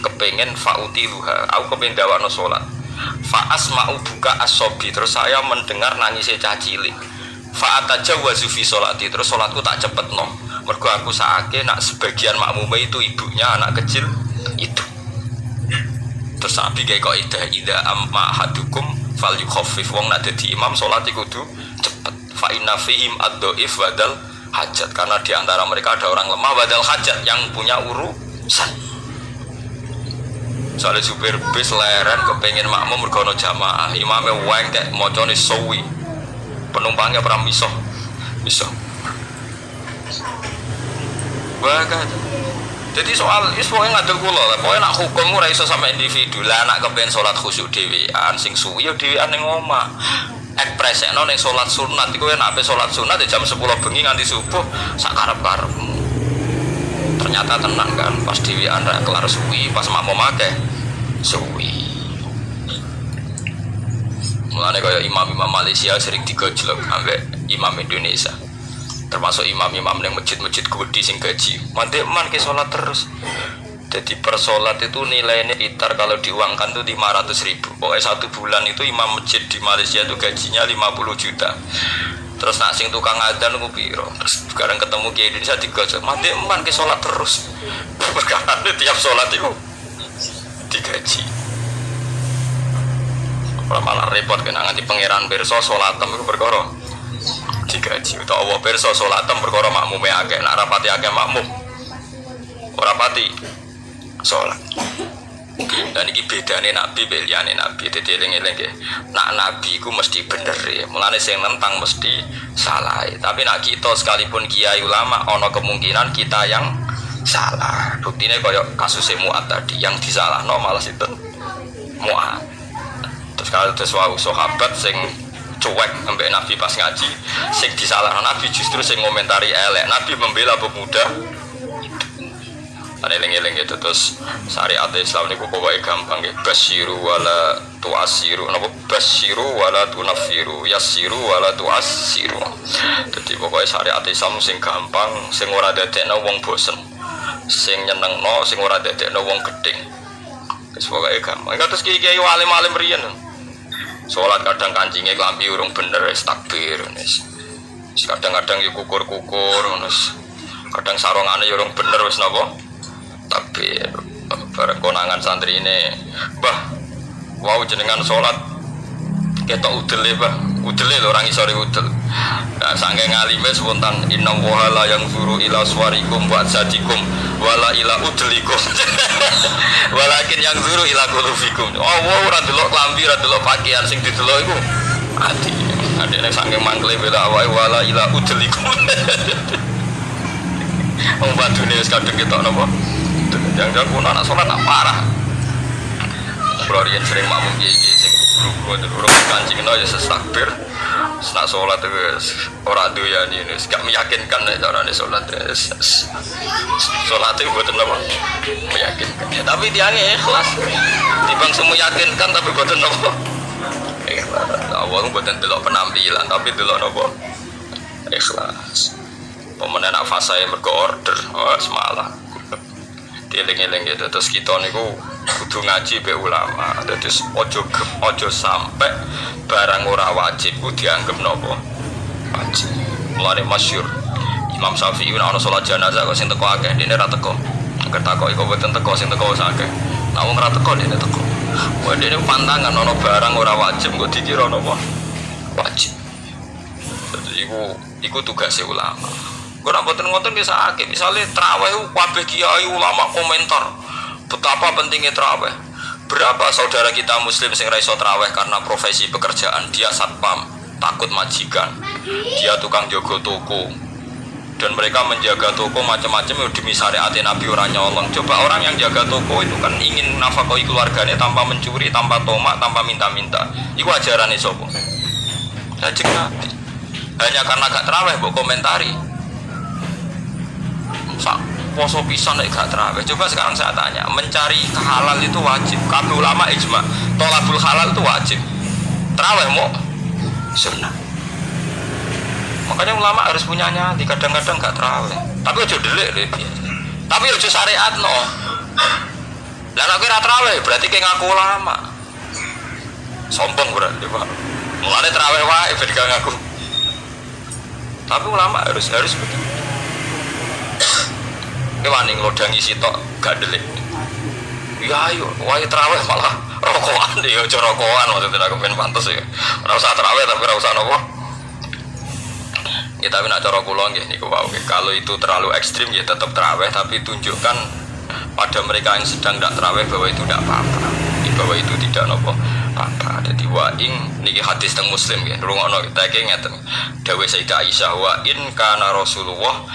Kepengen fautiluha, aku kepengen dawakno sholat. Fa'asma'u buka as-sobi, terus saya mendengar nangisnya cacilik. Fa'atajawwazu fi sholati, terus sholatku tak cepet no. Mergo aku saake nak sebagian makmume itu ibunya anak kecil itu. Terus Nabi kayak kok ida amma hadukum fal yukhaffif, wong nak dadi imam sholat iku kudu cepet. Fa inna fihim ad-dhaif wadal hajat, karena di antara mereka ada orang lemah wadal hajat yang punya urusan. Soalnya supir bis leren kepengen makmum mergono jamaah, imamnya wengkek mocone sowi, penumpangnya pernah misoh bagat. Jadi soal is pokoknya ngadil kula lah, pokoknya nak hukum ora iso sama individu lah. Nak kepengen sholat khusyuk dhewean sing suwi ya dhewean ning omah. Ekspresekno ning sholat sunat iku yen ape sholat sunat di jam 10 bengi nganti subuh sak karep-karepmu. Ternyata tenang kan, pas dhewean ra kelar suwi, pas makmum akeh suwi. Mulane kaya imam-imam Malaysia sering digojlok ambek imam Indonesia. Termasuk imam-imam yang masjid-masjid gede sing gaji. Mandek man ke sholat terus. Jadi per sholat itu nilainya itar kalau diuangkan tuh 500.000. Pokoknya 1 bulan itu imam masjid di Malaysia itu gajinya 50 juta. Terus nak sing tukang adzan ku piro. Terus sekarang ketemu ke Indonesia digojok. Mandek man ke sholat terus. Karena tiap sholat itu digaji. Malah repot kena nganti pangeran berso sholatem itu perkara digaji. Utawa Allah berso sholatem perkara makmume akeh, nak rapati akeh makmum ora pati sholat. Dan iki bedane nabi beliyane nabi. Dadi eling-eling nggih. Nak nabi ku mesti bener ya. Mulane sing nentang mesti salah. Tapi nak kita sekalipun kiai ulama ana kemungkinan kita yang salah. Buktine kaya kasus Mu'ad tadi yang disalahno malah sinten Mu'ad. Terus kalau sesuatu sahabat sing cuek ambek Nabi pas ngaji, sing disalahno Nabi justru sing ngomentari elek. Nabi membela pemuda. Ada eling-eling gitu. Terus syariat Islam niku pokoke gampang nggih. Basyiru wala tu'assiru. Napa basyiru wala tunaffiru, yassiru wala tu'assiru. Dadi pokoke syariat Islam sing gampang, sing ora dadekno wong bosen. Sing nyenengno, sing ora dadekno wong gedeng. Wis pokoke gampang. Kados kiai-kiai alim-alim riyen. Sholat kadang kancingnya klambi urung bener wis takbir wis. Kadang-kadang ya kukur-kukur wis. Kadang sarungane ya urung bener wis napa? Takbir. Bareng konangan santri ini, "Mbah, wau jenengan sholat ketok udel ya, Mbah. Udele lho orang isore udel." Nah, saking ngalime spontan, "Inna wa la yanzuru ila suwarikum wa ajsadikum wala ila udlikum." Walakin yanzuru ila qulubikum. Oh, ora delok klambi, ora delok pakaian, sing didelok iku ati. Adene saking mangkle bela awake wala ila udlikum. Wong badune wis kadung ketok napa? Jangan kuno anak sholat tak parah. Florian sering makmum kiai sing guru-guru urung kancing no ya takbir. Nak sholat wis ora doyani wis gak meyakinkan nek carane sholat wis. Sholat itu boten apa? Meyakinkan. Ya, tapi tiange ikhlas. Dibang semu yakinkan tapi boten apa? Ikhlas. Awang boten delok penampilan tapi delok napa? Ikhlas. Pemenang nak fase mergo order, semalah. Eling-eling gitu. Terus kita niku kudu ngaji be ulama. Terus ojo sampai barang ora wajib ku dianggap nopo wajib. Mulane masyhur Imam Syafi'i ana salat jenazah kok sing teko akeh dene ra teko. Angger takok iku boten teko sing teko wis akeh. Nah wong ora teko dene teko. Wah dene pantangan ana barang ora wajib kok dikira napa? Wajib. Jadi iku tugas ulama. Ora mboten ngoten nggih sakake. Misale traweh kabeh kiai ulama komentar betapa pentingnya traweh. Berapa saudara kita muslim sing ra iso traweh karena profesi pekerjaan, dia satpam, takut majikan, dia tukang jaga toko. Dan mereka menjaga toko macam-macam demi syariat Nabi ora nyolong. Coba orang yang jaga toko itu kan ingin nafkahi keluarganya tanpa mencuri, tanpa tomak, tanpa minta-minta. Iku ajarane sapa? Kanjeng Nabi. Hanya karena gak traweh mbok komentari. Sak poso pisan nek gak traweh. Coba sekarang saya tanya, mencari halal itu wajib. Kabeh ulama ijma, thalabul halal itu wajib. Traweh mau sunnah. Makanya ulama harus punya nyali, kadang-kadang gak terawih. Tapi aja delik deh. Tapi aja syariat no. Lah nek ora terawih berarti kayak ngaku ulama. Sombong berarti, Pak. Mulane terawih wae ben gak ngaku. Tapi ulama harus begitu. Wani nglodangi sitok gak delik. Ya ayo, wae terawih malah rokokan ya aja rokokan maksudnya aku pengen pantes ya. Ora usah terawih tapi ora usah nopo. Ya tapi nak cara kula nggih niku wae. Kalau itu terlalu ekstrim ya tetap tarawih tapi tunjukkan pada mereka yang sedang tidak tarawih bahwa itu tidak apa-apa. Bahwa itu tidak nopo apa. Jadi wa ing niki hadis teng Muslim nggih. Rungokno kita iki ngeten. Dawuh Sayyidah Aisyah wa in kana Rasulullah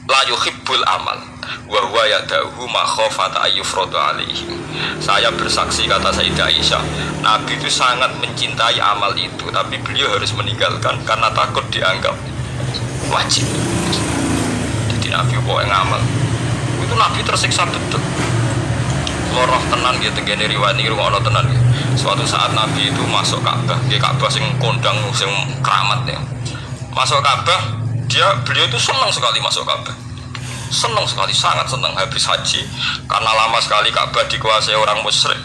la yuhibbul amal wa huwa yadahu ma khafata ayyufradu alaihi. Saya bersaksi kata Sayyidah Aisyah, Nabi itu sangat mencintai amal itu, tapi beliau harus meninggalkan karena takut dianggap wajib. Jadi Nabi kok ngamal. Itu Nabi tersiksa betul. Loroh tenan gitu gini riwayat ini rumah tenan gitu. Suatu saat Nabi itu masuk Ka'bah, di Ka'bah sing kondang sing keramat ya. Masuk Ka'bah, beliau itu senang sekali masuk Ka'bah. Senang sekali, sangat senang habis haji karena lama sekali Ka'bah dikuasai orang musyrik.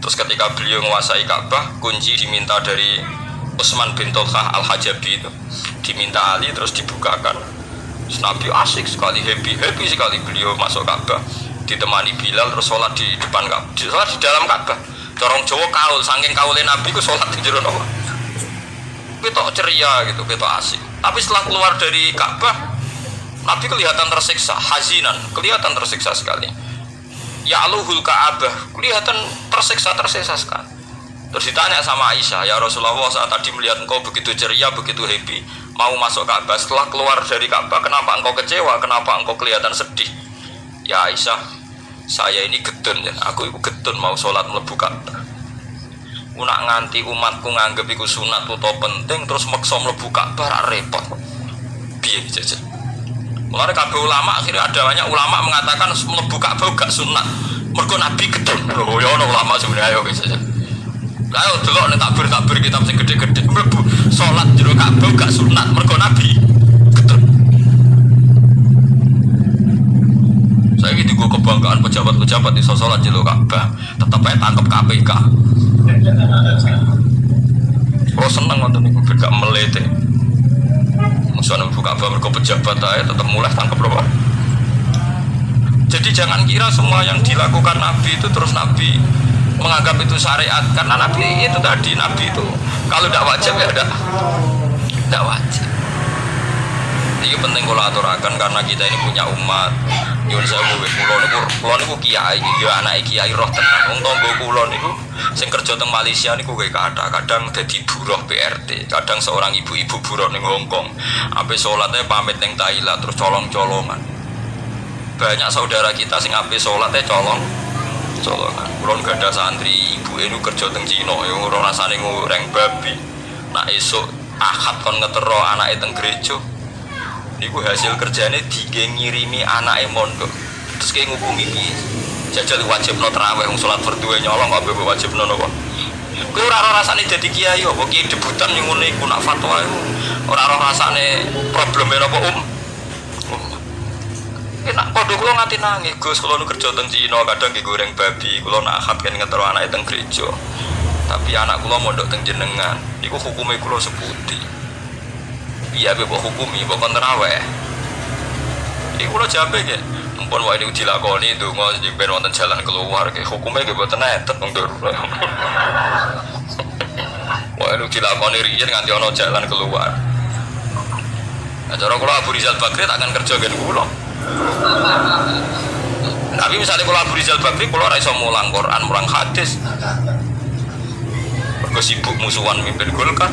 Terus ketika beliau menguasai Ka'bah, kunci diminta dari Utsman bin Tolkah al-Hajabi itu, diminta Ali terus dibukakan. Terus Nabi asik sekali, happy sekali beliau masuk Ka'bah, ditemani Bilal terus sholat di depan Ka'bah, sholat di dalam Ka'bah. Corong Jawa kaul, saking kaulnya Nabi ku sholat di jero Allah. Kita ceria gitu, kita asik. Tapi setelah keluar dari Ka'bah, Nabi kelihatan tersiksa, hazinan, kelihatan tersiksa sekali. Ya aluhul Ka'bah, kelihatan tersiksa sekali. Terus ditanya sama Aisyah, ya Rasulullah saat tadi melihat engkau begitu ceria, begitu happy, mau masuk Ka'bah, setelah keluar dari Ka'bah, kenapa engkau kecewa, kenapa engkau kelihatan sedih? Ya Aisyah, saya ini gedun ya, aku itu gedun mau sholat mlebu Ka'bah. Unak nganti umatku nganggep iku sunat utawa penting, terus maksa mlebu Ka'bah repot. Piye jajal? Mulane kabeh ulama akhirnya ada banyak ulama mengatakan mlebu Ka'bah gak sunat. Mergo Nabi gedun. Oh ya ono ulama sebenarnya ayo guys. Ayo delok nek takbir kitab sing gede-gede mlebu salat jero Ka'bah gak sunat mergo Nabi gedun. Saya gitu gue kebanggaan pejabat-pejabat iso salat jero Ka'bah, tetep ae tangkep KPK. Kalau seneng ngoten niku gak melete. Soalnya buka mereka pejabat aja tetap mulai tangkap berapa. Jadi jangan kira semua yang dilakukan Nabi itu terus Nabi menganggap itu syariat, karena Nabi itu tadi, Nabi itu kalau tidak wajib ya tidak wajib. Ini penting kalau aturakan karena kita ini punya umat. Nyun saya mau kulon niku kiai, ya anak kiai roh tenang. Wong tonggo kulon niku sing kerja teng Malaysia niku kadang dadi buruh PRT, kadang seorang ibu-ibu buruh ning Hongkong. Ape salatnya pamit ning Thailand terus colong-colongan. Banyak saudara kita sing ape salatnya colongan. Kulon gak ada santri ibu niku kerja teng Cina, ya ora rasane ngoreng babi. Nak esuk Ahad kon ngetero anake teng gereja. Iku hasil kerjanya ngirimi anake mondok. Terus kayak ngukumi piye? Jajal wajib no terawih, sholat berdua nyolong, apa wajib no nopo? Kowe ora rasane dadi kiai apa kiai debutan yang ngono iku nak fatwa iku. Ora rasane probleme napa Enak padha kula nganti nangis, Gus, kula nu kerja teng Cina, kadang nggih goreng babi, kula nak akad kan ngetero anake teng gereja. Tapi anak kula mondok teng jenengan, iku hukume kula sepundi. Iya, mbok hukumi, mbok kon terawih. Iku kula jabe nggih. Mumpun wae niku dilakoni ndonga sing ben wonten jalan keluar nggih hukume nggih mboten netet wong darurat. Wae niku dilakoni riyen nganti ana jalan keluar. Nah, cara kula Abu Rizal Bakri takkan kerja gen kula. Tapi misalnya kula Abu Rizal Bakri kula ora iso mulang Quran, mulang hadis. Mergo sibuk musuhan mimpin Golkar.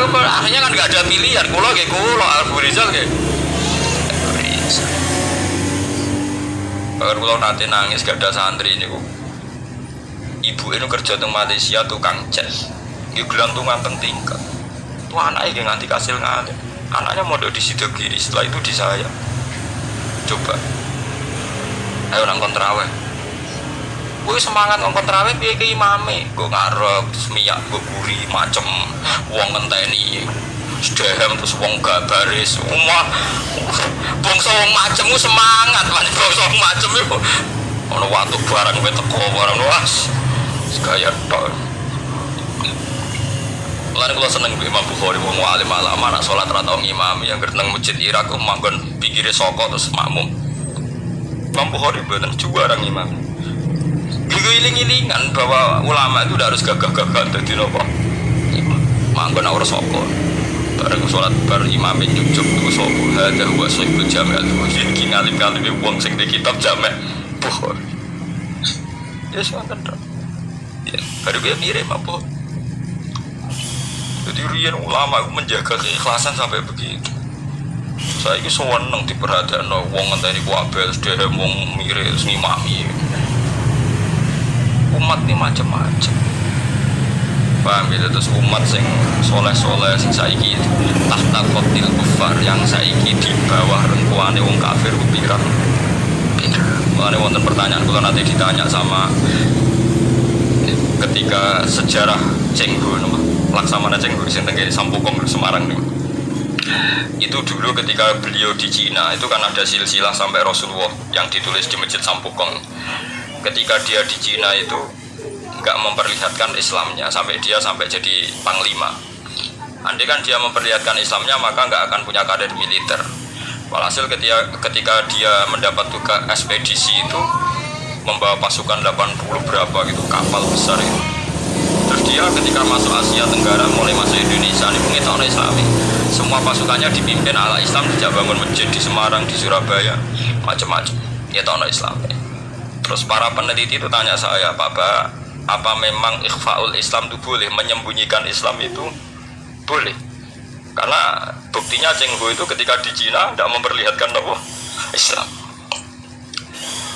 Akhirnya kan gak ada pilihan. Kula nggih kula Abu Rizal nggih. Bahkan kalau nanti nangis gak ada santri ini ibu ini kerja di Malaysia tukang cat dia gelantungan teng tingkat tuh anaknya nganti kasil ngalim anaknya mau di situ kiri setelah itu di saya coba ayo nang kontraweh gue semangat nang kontraweh biar ke imame gue ngarep semiak gue gurih macem uang ngenteni sedehem terus wong gak baris semua bangsa wong macemmu semangat man bangsa wong macem itu ono waktu barang kowe teko barang was gaya tok lan kula seneng Imam Bukhari wong alim alama nak salat ra tau ngimami yang nang masjid Irak ku manggon pinggire saka terus makmum Imam Bukhari bener juara ngimami iling-ilingan bahwa ulama itu udah harus gagah-gagah dadi napa manggon ora saka bareng sholat bar imamin nyucuk itu sopo ada huwa sohibul jami'at mungkin ngalim-ngalim wong sing di kitab jami' Bukhari ya sematan dong ya, baru dia mirip apa jadi rian ulama menjaga keikhlasan sampai begitu saya itu seneng diperhatikan wong ngenteni kuabel sedih wong mirip ngimami umat ini macam-macam paham gitu terus umat sing soleh-soleh sing saiki tahta qatil kufar yang saiki di bawah rengkuane wong kafir pirang mulane wonten pertanyaan kula nanti ditanya sama ketika sejarah Cengho Laksamana Cengho sing teng Sampokong Semarang niku itu dulu ketika beliau di Cina itu kan ada silsilah sampai Rasulullah yang ditulis di Masjid Sampokong ketika dia di Cina itu nggak memperlihatkan Islamnya sampai jadi panglima. Andai kan dia memperlihatkan Islamnya maka nggak akan punya kader militer. Walhasil ketika dia mendapat tugas ekspedisi itu membawa pasukan 80 berapa gitu kapal besar itu. Terus dia ketika masuk Asia Tenggara mulai masuk Indonesia ini pengetahuan Islami. Semua pasukannya dipimpin ala Islam, dijak bangun masjid di Semarang, di Surabaya, macam-macam. Pengetahuan Islami. Terus para peneliti itu tanya saya, Pak, apa memang ikhfaul Islam itu boleh, menyembunyikan Islam itu boleh? Karena buktinya Cheng Ho itu ketika di Cina tidak memperlihatkan apa Islam.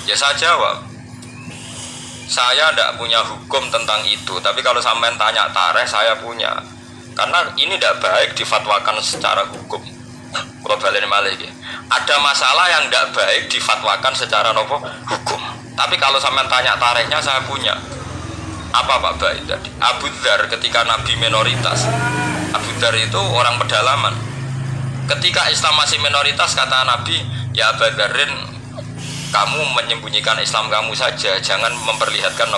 Ya saya jawab, saya tidak punya hukum tentang itu. Tapi kalau sampean tanya tarikh, saya punya. Karena ini tidak baik difatwakan secara hukum. Kalau balik malih, ada masalah yang tidak baik difatwakan secara hukum. Tapi kalau sampean tanya tarikhnya, saya punya. Apa Pak Baik tadi? Abu Dzar ketika Nabi minoritas. Abu Dzar itu orang pedalaman. Ketika Islam masih minoritas kata Nabi, ya Abu Dzarin, kamu menyembunyikan Islam kamu saja, jangan memperlihatkan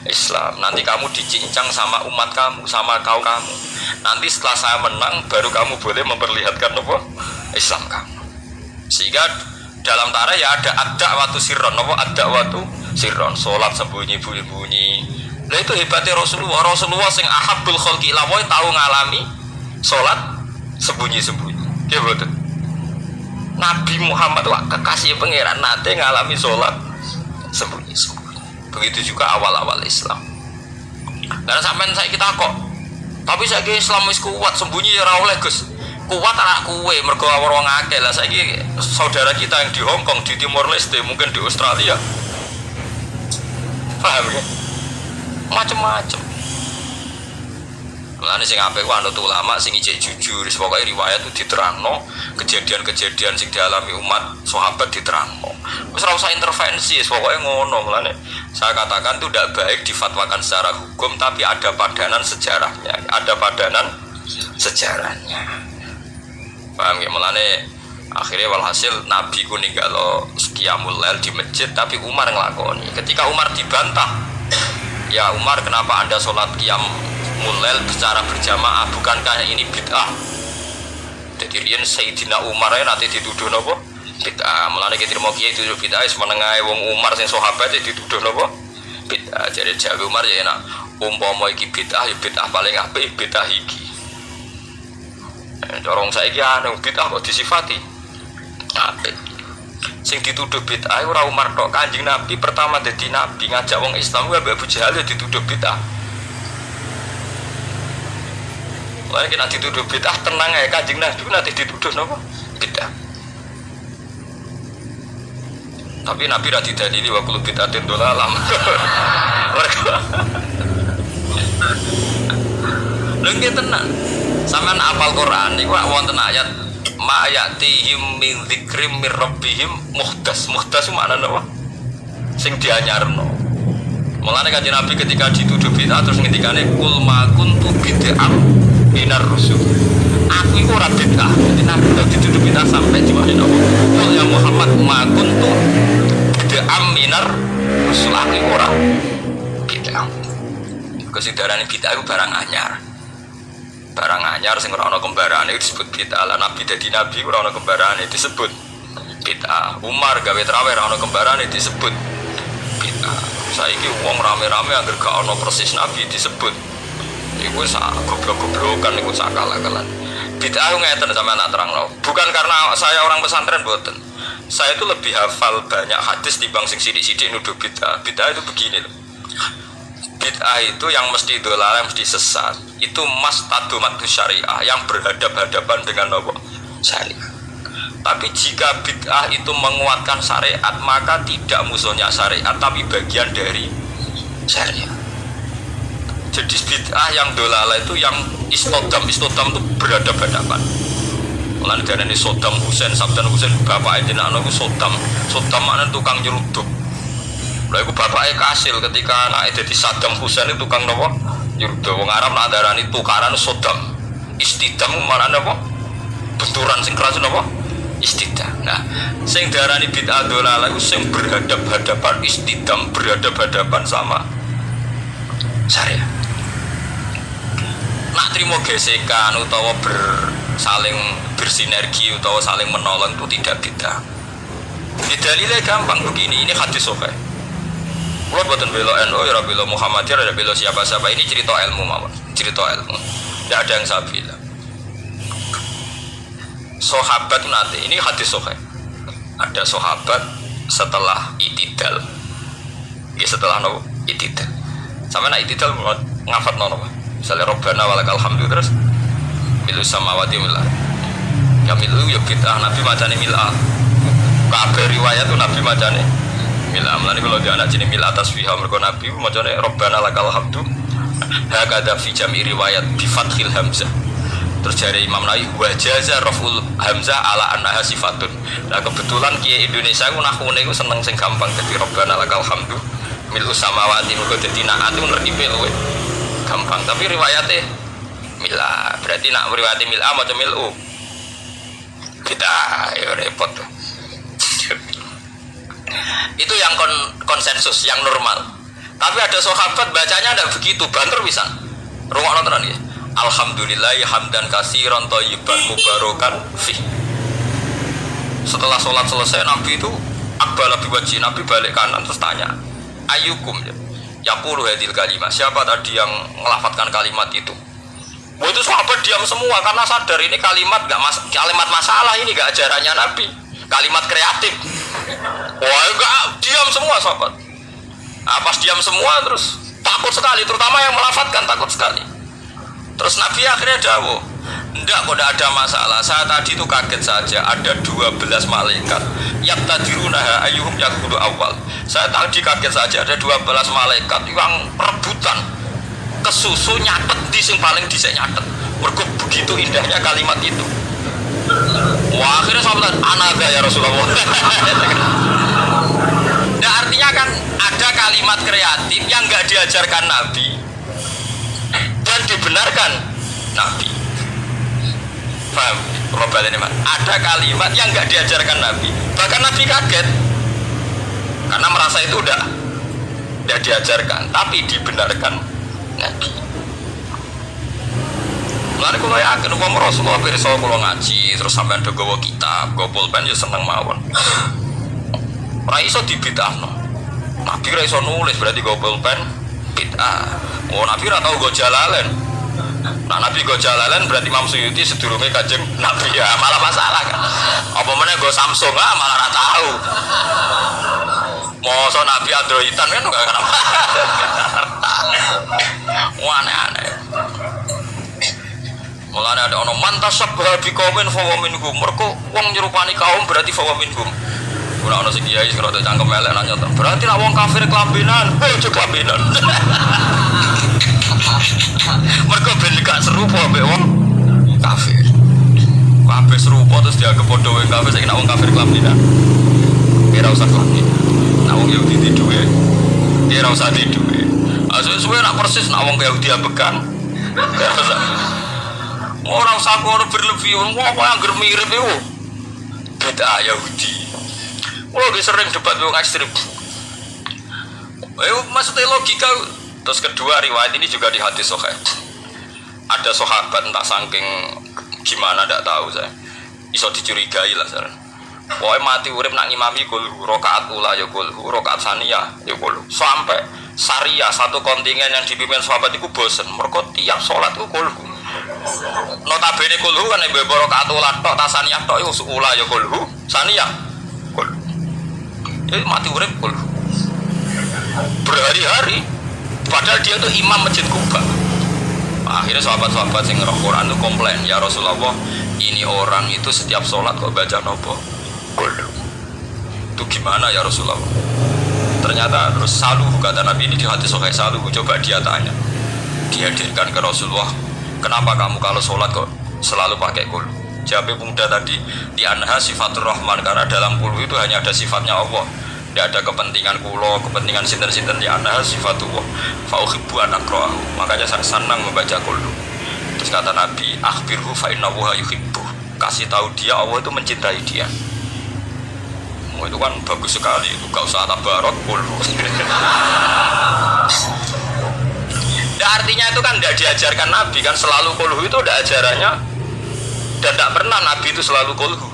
Islam. Nanti kamu dicincang sama umat kamu, sama kaum kamu. Nanti setelah saya menang, baru kamu boleh memperlihatkan Islam kamu. Sehingga dalam tarikh ya ada ad-da'watu sirron, ad-da'watu sirron, sholat sembunyi-bunyi. Nah itu hebatnya Rasulullah sing ahabbul khalqi lawai tahu ngalami sholat sembunyi-sembunyi. Dia betul. Nabi Muhammad kekasih pangeran nate ngalami sholat sembunyi-sembunyi. Begitu juga awal-awal Islam. Dan sampai saya kita kok. Tapi saya Islam wis kuat sembunyi ya ora oleh Gus. Kuat anak kue mergo wong akeh lah saiki saudara kita yang di Hong Kong, di Timor Leste, mungkin di Australia. Paham ya? Macem-macem. Mulane sing apik ku anut ulama sing ijek jujur, pokoke riwayat itu diterangno, kejadian-kejadian sing dialami umat sahabat diterangno. Wis ora usah intervensi, pokoke ngono. Mulane saya katakan itu tidak baik difatwakan secara hukum, tapi ada padanan sejarahnya, Paham ya? Mulane akhirnya walhasil Nabi ku ninggalo qiyamul lail di masjid, tapi Umar nglakoni. Ketika Umar dibantah, ya Umar, kenapa anda sholat qiyamul lail secara berjamaah, bukankah ini bid'ah? Jadi riyen Sayyidina Umar nanti dituduh bid'ah. Mulane kita terima kiai dituduh bid'ah wis menengae wong Umar sing sahabat dituduh napa? Bid'ah. Jare Jawa Umar ya enak. Umpama iki bid'ah ya bid'ah paling apik bid'ah iki. Dorong saiki anu bid'ah kok disifati apik. Sing dituduh bid'ah ora Umar tok, Kanjeng Nabi pertama dadi nabi ngajak wong Islam kuwi Abu Jahal dituduh bid'ah. Lha nek dituduh bid'ah tenang ae Kanjeng Nabi nanti dituduh napa? Bid'ah. Tapi Nabi ra didalili wa kullu bid'atin dhalalah. Lha nggih tenan. Sampeyan apal Quran niku wonten ayat ma ya'tihim min dzikrim mir rabbihim muhdas. Muhdas maknane apa? Sing dianyarno. Mulane Kanjeng Nabi ketika dituduh bid'ah terus ngendikane kul ma kuntu bid'am minar rusul. Aku iku ora bid'ah. Dadi Nabi dituduh bid'ah sampai diwahyuno apa? Kul ya Muhammad ma kuntu bid'am minar rusul. Aku iku ora bid'ah. Kesidharane bid'ah iku barang anyar. Barang anyar sing ora ana kembarane disebut bid'ah. Lah Nabi dadi nabi ora ana kembarane disebut bid'ah. Umar gawe traweh ora ana kembarane disebut bid'ah. Saiki wong rame-rame anggere gak ana persis nabi disebut iku sak goblok-goblokan iku sak kalah-kalan. Bid'ah ngeten sampeyan tak terangno. Bukan karena saya orang pesantren mboten. Saya itu lebih hafal banyak hadis timbang sing sithik-sithik nuduh bid'ah. Bid'ah itu begini loh. Bid'ah itu yang mesti dolal, yang mesti sesat. Itu mastadomat syariah yang berhadap-hadapan dengan apa? Syariah. Tapi jika bid'ah itu menguatkan syariat, maka tidak musuhnya syariat, tapi bagian dari syariat. Jadi bid'ah yang dolal itu yang istodam itu berhadap-hadapan. Mulane diarani Saddam Hussein, Saddam Hussein bapak jenenge itu Saddam maknane tukang nyeruduk. Lha iku bapake kasil ketika anake dadi Saddam Hussein itu tukang napa? Nyeruduk. Wong Arab nak darani tukaran Saddam. Istidam maknane apa? Benturan sing keras napa? Istidam. Nah, sing darani bid'ah dolalah iku sing berhadap-hadapan istidam, berhadap-hadapan sama syariat. Nak trimo gesekan utawa saling bersinergi utawa saling menolong itu tidak bid'ah. Dalilnya gampang begini, ini hadis sahih. Kalau buatan bela NU, ya bela Muhammadiyah, ya bela siapa-siapa. Ini cerita ilmu, mawar. Cerita ilmu. Tidak ada yang saya bilang. Sahabat nanti, ini hadis sahih. Ada sahabat setelah itidal. Ya setelah no itidal. Sampai nak itidal ngafat no. Misalnya Rabbana walakal hamdu terus milu samawati milah. Ya milu ya bid'ah Nabi macane milah. Kabeh riwayat tuh Nabi macane milah. Mulane kalau dia anak jenis milah tasbih mergo Nabi macane Rabbana lakal hamdu. Hakadha fi jami' riwayat bi fathil hamzah. Terus dari Imam Nawawi wa jaza raful hamzah ala annaha sifatun. Nah kebetulan kiai Indonesia ku nahune ku seneng sing gampang dadi Rabbana lakal hamdu milu samawati mergo dadi naat ku neripe luwe gampang. Tapi riwayate milah. Berarti nak riwayate milah maca milu. Kita ya repot tuh. Itu yang konsensus, yang normal. Tapi ada sahabat bacanya tidak begitu, banter bisa. Rungokno tenan ya. Alhamdulillahi hamdan katsiran thayyiban mubarakan fi. Setelah sholat selesai Nabi itu aqbala biwajhi, Nabi balik kanan terus tanya, "Ayyukum yaqulu hadhil kalimah?" Siapa tadi yang melafadzkan kalimat itu? Wah itu sahabat diam semua karena sadar ini kalimat kalimat masalah, ini enggak ajarannya Nabi. Kalimat kreatif. Wah enggak, diam semua sahabat. Pas diam semua terus takut sekali, terutama yang melafadzkan takut sekali. Terus Nabi akhirnya dawuh, "Enggak, kok enggak ada masalah. Saya tadi itu kaget saja, ada 12 malaikat. Yaqtadirunaha ayyuhum yaqulu awal. Saya tadi kaget saja ada 12 malaikat yang rebutan kesusu nyatet di sing paling dhisik nyatet. Mergo begitu indahnya kalimat itu." Wah, akhirnya sahabat anaga ya Rasulullah. Nah, artinya kan ada kalimat kreatif yang enggak diajarkan Nabi dan dibenarkan Nabi. Paham? Robalin ini, ada kalimat yang enggak diajarkan Nabi, bahkan Nabi kaget karena merasa itu udah diajarkan, tapi dibenarkan Nabi. Lalu kalau yakin umpama Rasulullah pirsa kula ngaji terus sampean do gawa kitab, gawa pulpen ya seneng mawon. Ora iso dibid'ahno. Nabi ora iso nulis berarti gawa pulpen bid'ah. Oh Nabi ora tau gawa jalalen. Nah Nabi gawa jalalen berarti Imam Suyuti sedurunge Kanjeng Nabi ya malah masalah kan. Apa meneh gawa Samsung malah ora tau. Masa Nabi Androidan kan enggak kenapa. Aneh-aneh. Mulane ada ono mantasabbaha biqaumin fa wa minhum. Mergo wong nyerupani kaum berarti fa wa minhum. Ora ono sing kiai sing rada cangkem elek nanya to. Berarti nek wong kafir kelambinan, ojo kelambinan. Mergo ben gak serupa mbek wong kafir. Kabeh serupa terus dianggap padha wae kafir saiki nek wong kafir kelambinan. Ora usah kelambinan. Nek wong Yahudi duwe. Ora usah duwe. Suwe-suwe nak persis nak wong Yahudi ambekan. Orang sakor berlebih, orang yang mirip itu beda Yahudi. Lagi sering debat dengan ekstrim. Maksudnya logika. Terus kedua riwayat ini juga di hadis Sahih. Ada sahabat entah saking gimana tidak tahu saya. Iso dicurigai lah saya. Pokoknya mati urip nak ngimami kulhu, rokaat ula ya kulhu, rokaat saniyah ya kulhu. Sampai syariah satu kontingen yang dipimpin sahabat itu bosen. Mereka tiap sholat itu kulhu. Notabene kulhu kan ibu rokaat ula tok, tasaniyah tok itu ula ya kulhu, saniyah kulhu. Jadi mati urip kulhu. Berhari-hari. Padahal dia itu imam masjid Kuba. Akhirnya sahabat-sahabat yang ngerok Quran itu komplain, ya Rasulullah, ini orang itu setiap sholat kok baca nopo kulhu. Itu gimana ya Rasulullah? Ternyata terus saluhu kata Nabi ini di hadis Sahih saluhu. Coba dia tanya, dihadirkan ke Rasulullah, kenapa kamu kalau sholat kok selalu pakai kulhu? Jawab pemuda tadi, di anha sifatur rahman, karena dalam kulhu itu hanya ada sifatnya Allah. Tidak ada kepentingan kulo, kepentingan sinten-sinten di anha sifatullah. Fauhibbu anakrahu. Makanya saya senang membaca kulhu. Terus kata Nabi, akhbirhu fa innahu yuhibbu. Kasih tahu dia Allah itu mencintai dia. Itu kan bagus sekali. Itu gak usah tabarok kulhu. Nah, artinya itu kan tidak diajarkan Nabi kan, selalu kulhu itu tidak ajarannya. Dan tidak pernah Nabi itu selalu kulhu.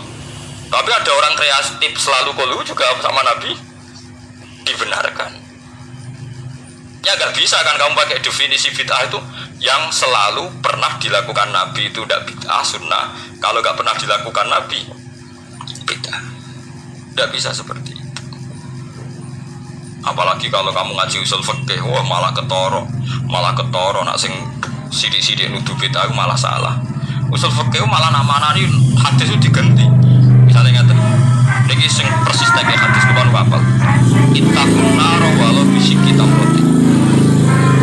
Tapi ada orang kreatif selalu kulhu juga sama Nabi dibenarkan. Ya gak bisa kan kamu pakai definisi bid'ah itu yang selalu pernah dilakukan Nabi itu tidak bid'ah sunnah. Kalau gak pernah dilakukan Nabi bid'ah. Tidak bisa seperti itu. Apalagi kalau kamu ngaji usul fikih, wah malah ketoro nak sing sidik-sidik nuduh bid'ah malah salah. Usul fikih malah nama-namani hadis itu diganti. Misalnya ngeten, niki sing persis teke hadis kuwi apa? Ittaqun nar walau bisiki tamroti.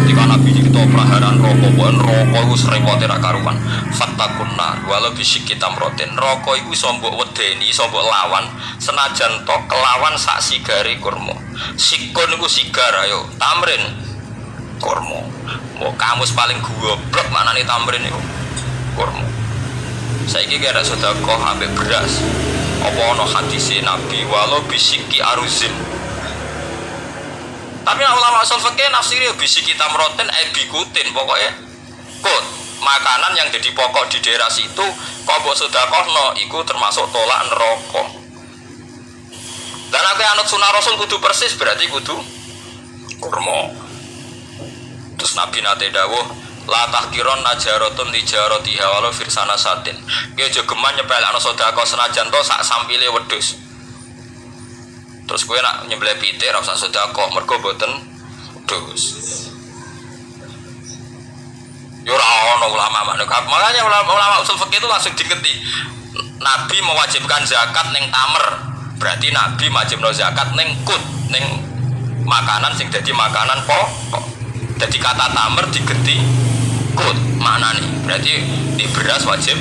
Ketika Nabi kita praharan rokok iku sering wote ra karuan. Fattaqun nar walau bisiki tamrotin. Rokok iku iso mbok wedeni, iso mbok lawan senajan to kelawan sak sigare kurma. Sikon iku sigar ayo, tamrin kurma. Mau kamus paling goblok manane tamrin iku kurma. Saiki kira sedekah ambek beras. Apa ana hadise Nabi walau bisiki aruzin. Tapi ulama usul fikih nafsiri bisiki tamroten bikutin pokoknya kut makanan yang jadi pokok di daerah situ kok mbok sedekahno iku termasuk tolak neraka. Dan aku anut sunah Rasul kudu persis berarti kudu kurma. Terus Nabi nate dawuh la tahkiron najarotun tijaratiha walau firsana satin. Ki aja geman nyepelekno sedekah senajan to sak sampile wedhus. Terus kowe nak nyembelih pitik ora usah sedekah mergo mboten wedhus. Yo ora ono ulama makanya ulama usul fikih itu langsung digenti. Nabi mewajibkan zakat ning tamer. Berarti Nabi wajibno zakat ning kut, ning makanan sing dadi makanan pokok. Dadi kata tamer digenti kut mana nih? Berarti di beras wajib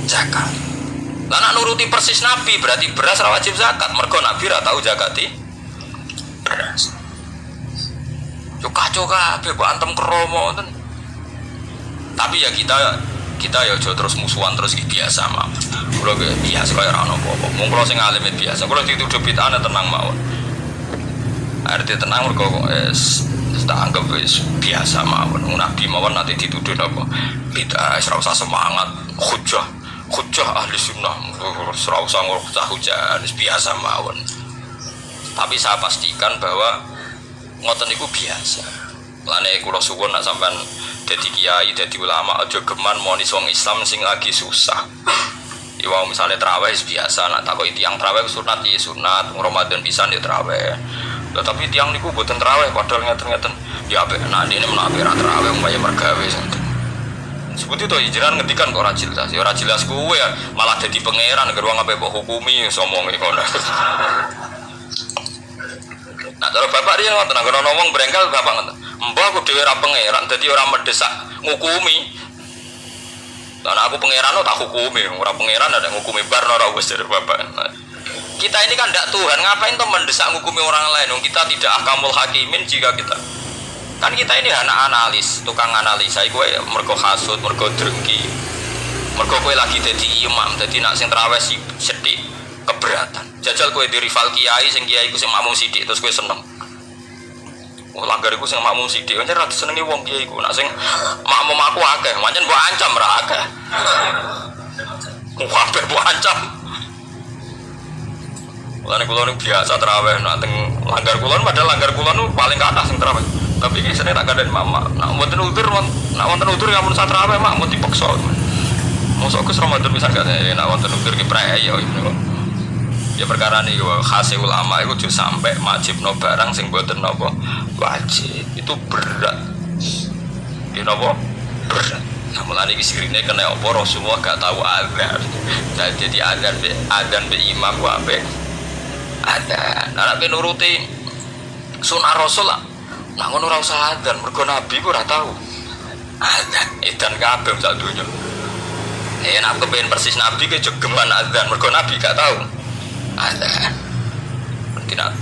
zakat. Lah nak nuruti persis Nabi berarti beras ora wajib zakat. Mergo Nabi ora tau zakati beras. Yo kacau kabeh kok antem kromo ten. Tapi ya kita ya aja terus musuhan terus biasa mah. Kulo biasa kaya ora ono apa-apa. Mung kulo sing alim biasa. Kulo dituduh bid'ah tenang mawon. Arti tenang mergo tak anggap biasa mawon. Nabi mawon nanti dituduh apa bid'ah, ora usah semangat hujah ahli sunnah, ora usah hujah biasa mawon. Tapi saya pastikan bahwa ngoten niku biasa. Lane kula suwun nek sampean dadi kiai, dadi ulama aja geman moni wong Islam sing lagi susah. Iwau misalnya traweh biasa, nak takoki tiyang traweh sunat ya sunat, Ramadan pisan ya traweh. Tapi tiyang niku mboten traweh padahal ngeten-ngeten. Ya apik nek dene menawa ora traweh umpaya mergawe santen. Sebut itu jenengan ngendikan kok ora jelas. Ya ora jelas kuwe malah dadi pangeran ger wong ape mbok hukumi somonge ngono. Nah, kalau bapak dia ngoten nek ana wong brengkel bapak ngoten. Mbah aku dhewe ora pangeran dadi ora mendesak ngukumi. Karena aku pangeran tak hukumi, orang pangeran ada ngukumi bar ora wis dari bapak. Nah, kita ini kan tidak Tuhan, ngapain tuh mendesak ngukumi orang lain? Kita tidak akamul hakimin jika kita kan kita ini anak analis, tukang analisa. Iku mergo hasud, mergo drengki, mergo kowe lagi jadi imam, jadi nak sing traweh sedhik keberatan. Jajal kowe di rival kiai, sing kiai ku sing makmum sithik terus kowe seneng. Langgar iku sing makmum sithik, pancen ra disenengi wong kiai iku. Nek sing makmum aku akeh, pancen mbok ancam ra akeh. Kabeh mbok ancam. Mulane kula niku biasa traweh nek teng langgar kula padahal langgar kula niku paling kathah sing traweh. Tapi iki sene tak kandhen mama. Nek wonten udur ya mun sak traweh mak mun dipaksa. Mosok Gus Ramadan bisa gak nek wonten udur ki prek ya ngono. Ya perkara nih khas ulama itu juga sampai wajibno barang sing boten napa wajib itu berat. Ini napa berat. Nah mulane iki sirine kena apa Rasulullah gak tahu azan. Jadi azan be imam ku ape azan. Nek nuruti sunah Rasul lah. Nah ngono ora usah azan mergo Nabi ku ora tahu azan. Edan kabeh sak donya. Nek kepen persis Nabi ke jogeman azan mergo Nabi gak tahu ada tidak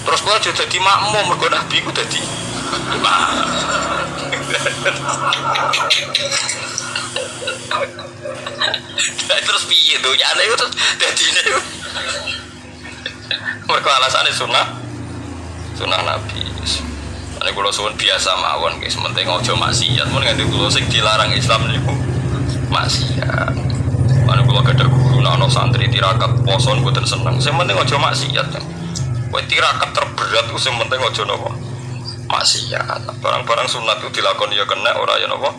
terus gua jadi makmum mergo Nabi ku dadi terus piye donyane itu dadine mergo alasane sunah Nabi. Ane kula suwun biasa mawon guys, penting aja maksiat mun nganti kula sing dilarang Islam niku maksiat. Ane kula gadah guru ana santri tirakat poso mboten seneng. Sing penting aja maksiat. Kowe tirakat terberat ku sing penting aja napa maksiat. Barang-barang sunat itu dilakoni ya kena ora ya napa.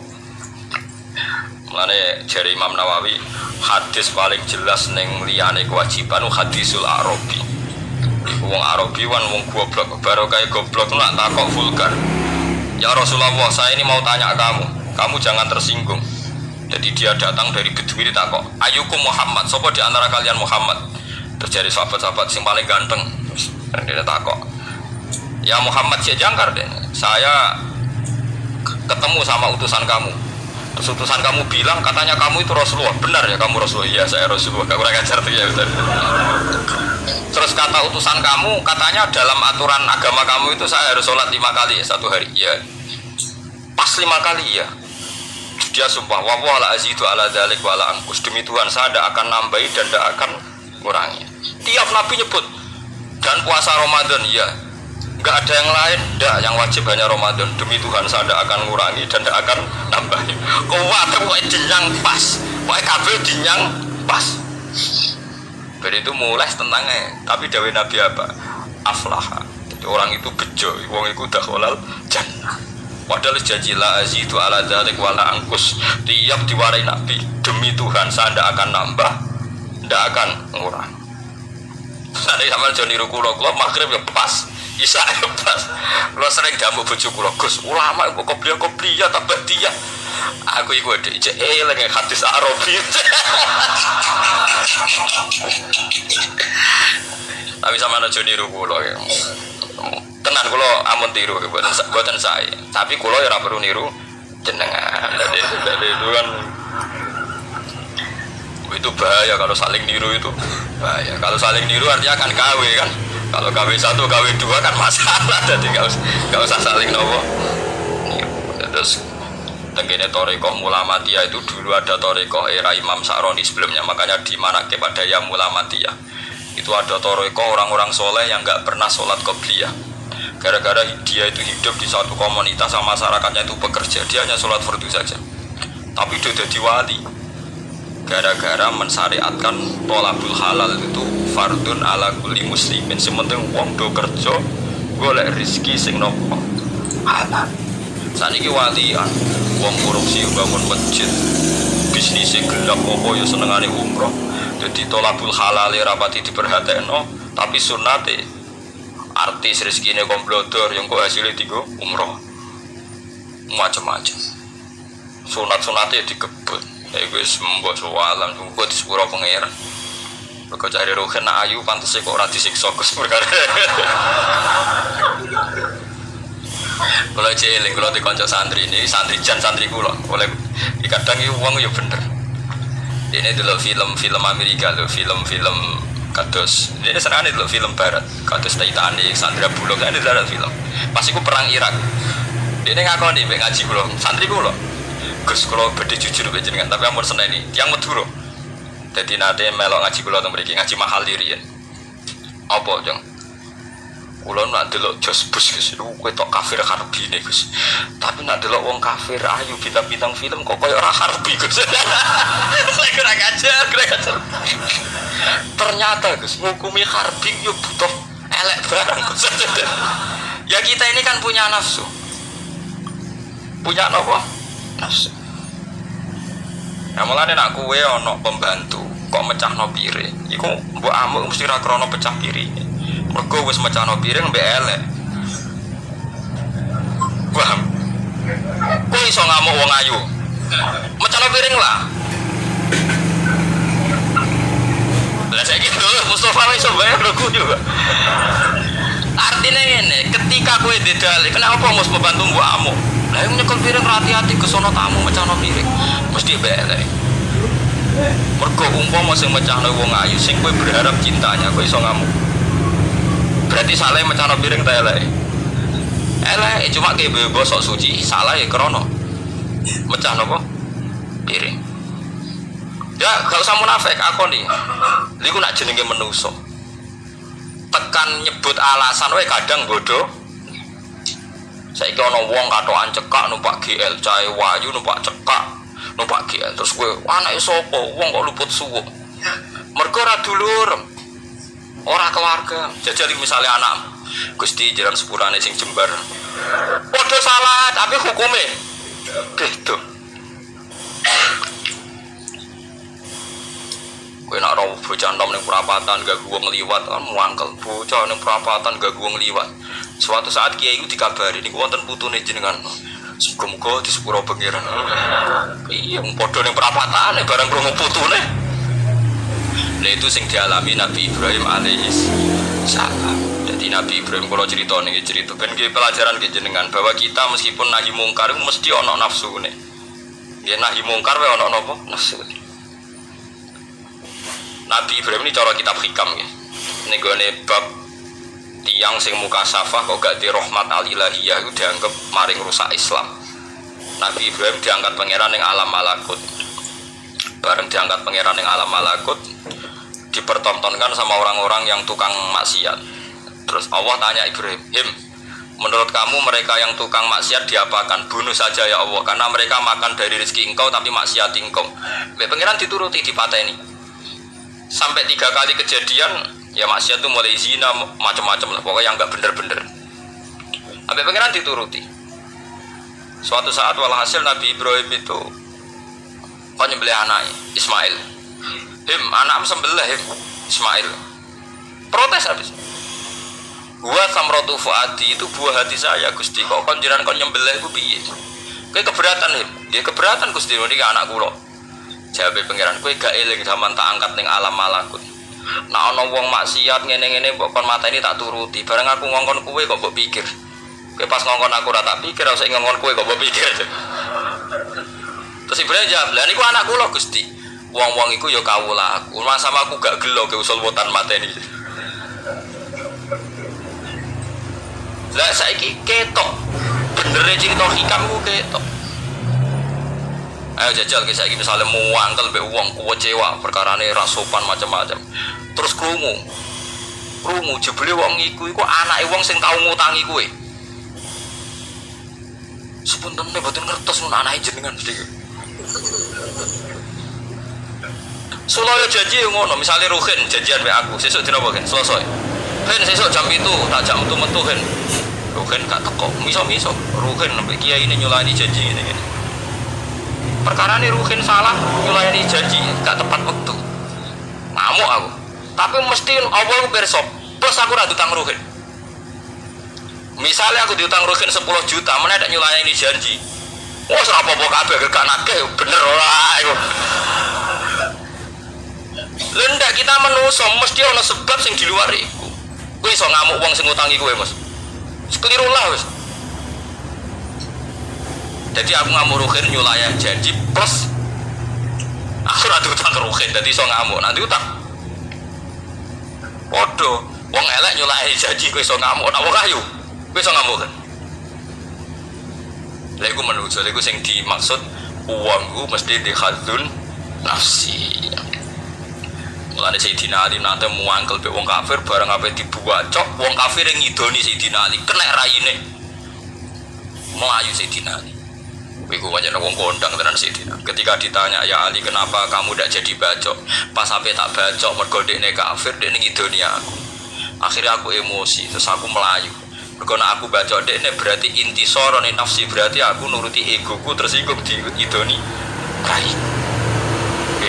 Mulane jare Imam Nawawi hadis paling jelas ning liyane kewajiban hadisul Arabi. Iku wong Arabi wan wong goblok baru kayak goblok nak takok vulgar. Ya Rasulullah, saya ini mau tanya kamu jangan tersinggung. Jadi dia datang dari Bedui ditakok, "Ayukum Muhammad, sapa di antara kalian Muhammad?" Terjadi sahabat-sahabat yang paling ganteng. Dan dia takok, "Ya Muhammad, saya jangkar deh. Saya ketemu sama utusan kamu. Terus utusan kamu bilang katanya kamu itu Rasulullah. Benar ya kamu Rasulullah?" "Iya, saya Rasulullah." Gak kurang ajar tuh ya. Terus kata utusan kamu katanya dalam aturan agama kamu itu saya harus sholat 5 kali ya satu hari. Iya. Pas 5 kali ya. Dia sumpah, "Wallah la azidu ala dzalik wa la anqus." Demi Tuhan saya tidak akan nambahi dan tidak akan kurangi. Tiap Nabi nyebut. Dan puasa Ramadan ya. Enggak ada yang lain, enggak, yang wajib hanya Ramadan. Demi Tuhan saya tidak akan kurangi dan tidak akan nambahi. Kuwate pokoke dinyang pas. Pokoke kabeh dinyang pas. Jadi itu mulai tentangnya. Tapi dawuh Nabi apa? Aflaha. Jadi orang itu bejo, wong iku dakhalal jannah. Padahal janji la azidu ala dzalik wala angkus. Tiap diwarai Nabi, demi Tuhan saya tidak akan nambah, tidak akan ngurang. Nanti sama Joni Rukulo kula maghrib ya pas, isya ya pas. Kula sering jamu bojo kula, "Gus, ulama kok kopiah tambah dia." Aku iku dhek eleng hadis Arabi. Tapi sama Joni Rukulo ya. Tenan kula amun tiru mboten sae. Tapi kula ya ora perlu niru jenengan. Jadi itu kan itu bahaya kalau saling niru itu. Bahaya. Kalau saling niru artinya akan KW kan. Kalau KW 1, KW 2 kan masalah. Jadi enggak usah saling nopo. Terus tenggene Thariqah Mulamatiyah itu dulu ada Thariqah era Imam Sa'roni sebelumnya, makanya di mana kepada yang Mulamatiyah itu ada Thariqah orang-orang soleh yang enggak pernah sholat qobliyah. Gara-gara dia itu hidup di suatu komunitas sama masyarakatnya itu bekerja, dia hanya sholat fardu saja. Tapi dia jadi wali. Gara-gara mensyariatkan tolabul halal itu fardun ala kulli muslimin. Sementing wong do kerja golek rezeki sing nopo halal. Saniki walian, wong korupsi bangun masjid, bisnisnya gelap apa ya senengane umroh. Jadi tolabul halal rapati diperhatekno, tapi sunnate artis rezekine komplodor yang kok hasilnya tiga umroh macam-macam. Sunat-sunatnya dikebut. Iku wis mbok sowalan kok disepuro pangeran. Kok cari rohen ayu pantes kok ora disiksa Gus perkara. Kalau jeling kalau di kanca santri ini santri jan santri kula oleh kadang iki wong ya bener. Ini dulu film Amerika lho, film-film kados ini senengane dulu film barat kados Titanic, Sandra Bullock ini ada film. Pas iku perang Irak. Dene ngakoni mek ngaji kula, santri kula. Gus kula badhe jujur mek jenengan tapi ampun seneni, tiyang Madura. Dadi nate melok ngaji kula teng mriki, ngaji mahal riyen. Apa, Jeng? Kula nak delok Jos Bus Gus, kowe tok kafir harbine Gus. Tapi nak delok wong kafir ayu bintang-bintang film kok koyo ora harbi Gus. Lek ora ngajar. Ternyata Gus, ngukumi harbi yo butuh elek barang Gus. Ya kita ini kan punya nafsu. Punya apa? Nafsu. Nah mulane nak kowe ana pembantu kok mecahno piring, iku mbok amuk mesti ra krana pecah piring. Mergo wis mecahno piring mbek elek. Paham? Kowe iso ngamuk wong ayu. Mecahno piring lah. Lah saiki lho Mustofa wis bayar lho juga. Artinya ngene, ketika kowe dedale, kenapa mus pembantu mbok amuk? Lah yang nyekel piring hati-hati ke sono tamu mecahno piring. Mesti mbek elek. Mergo umpama sing mecahno wong ayu sing kowe berharap cintanya kowe iso ngamuk. Berarti salah mecahno piring ta elek. Elek cuma ke bebo sok suci, salah ya krono mecahno apa? Piring. Ya gak usah munafik aku nih. Iku nak jenenge manusa. Tekan nyebut alasan wae kadang bodoh. Saiki ana wong katokan cekak numpak GL, cahe wayu numpak cekak. Numpak GL terus kowe anake sapa wong kok luput suwuk mergo ora dulur ora keluarga jajal misalnya anak Gusti jalan sepurane sing jembar padha salah tapi hukume beda kowe nek ora bocah nom ning perapatan gak wong liwat kan muangkel bocah ning perapatan gak wong liwat suatu saat kiai itu dikabari niku wonten putune jenengan muga-muga di sepuro pangeran. Iya, padha ning perapatan barang krungu putune. Lha itu sing dialami Nabi Ibrahim alaihis salam. Jadi Nabi Ibrahim kalau cerita ning cerita ben nggih pelajaran nggih jenengan bahwa kita meskipun nahi mungkar mesti ana nafsune. Ya nahi mungkar wae ana napa? Nafsune. Nabi Ibrahim ini cara kitab hikam nggih. Ning gone bab tiang sing muka safah kok gak di rahmat al-ilahiyah itu dianggap maring rusak Islam. Nabi Ibrahim diangkat pangeran yang alam malakut. Bareng diangkat pangeran yang alam malakut dipertontonkan sama orang-orang yang tukang maksiat. Terus Allah tanya Ibrahim, menurut kamu mereka yang tukang maksiat diapakan? Bunuh saja ya Allah, karena mereka makan dari rezeki engkau tapi maksiat engkau. Pangeran dituruti dipateni. Sampai 3 kali kejadian ya maksiat tuh mulai zina macam-macam lah pokoknya yang nggak bener-bener. Sampai pangeran dituruti. Suatu saat walhasil Nabi Ibrahim itu kok nyembelih anaknya Ismail. Anak sembelih Ismail. Protes habis. Gua samrotu fuadi itu buah hati saya Gusti. Kok konjiran kon nyembelih ku piye? Kowe keberatan dia keberatan Gusti niki anak kula. Jawabe pangeran kowe gak eling zaman tak angkat ning alam malakut. Nah ana wong maksiat ngene-ngene mbok kon mateni tak turuti. Bareng aku ngongkon kowe kok mbok pikir. Kowe pas ngongkon aku ora tak pikir, ora usah ngongkon kowe kok mbok pikir. Terus Ibrahim jawab, "Lah niku anak kula Gusti. Wong-wong iku ya kawula aku. Mas sama aku gak gelo ke usul wotan mateni." Lah saiki ketok. Bener cerita hikam ku ketok. Ayo jajal ke saiki misale muangkel mbek wong kecewa perkarane ra sopan macam-macam. Terus krungu Krungu jebule wong iku anake wong sing tau ngutangi kowe. Sepunten mboten ngertos mun anake jenengan mesti. Sulaya janji ngono, misale Ruhin janjian mek aku, sesuk dina apa kan? Selasa. Hen sesuk jam 7 tak jam metu Hen. Ruhin gak teko, miso-miso. Ruhin mek kiai ini nyulani janji ngene-ngene. Perkarane Ruhin salah nyulani janji gak tepat waktu. Ngamuk aku. Tapi mesti Allah bersop. Plus aku ra utang Ruhin. Misalnya aku diutang Ruhin 10 juta, mana ada nyulani ini janji. Wah, apa apa kabeh gak nake bener ora iku. Lendak kita menuso mesti ana sebab sing di luar iku. Kowe iso ngamuk wong sing ngutangi kowe, Mas. Sekeliru lah wis. Jadi aku ngamuk Ruhin nyulani janji plus aku ra diutang Ruhin dadi iso ngamuk. Nanti utang. Podo, wong elek nyulani janji kowe iso ngamuk, nek wong ayu kowe iso ngamuk kan. Lha iku menuso, iku sing dimaksud uangku mesti dihadzun nafsi. Mulane Sayyidina Ali nate muangkel be wong kafir bareng ape dibuacok, wong kafir yang ngidoni Sayyidina Ali kena raine. Melayu Sayyidina Ali. Iku wajan wong kondang tenan Sayyidina. Ketika ditanya, "Ya Ali, kenapa kamu ndak jadi bacok?" Pas sampai tak bacok mergo dekne kafir, dekne ngidoni aku. Akhirnya aku emosi, terus aku melayu. Mergo nek aku bacok dekne berarti intisara ning nafsi, berarti aku nuruti egoku tersinggung diidoni. Rai.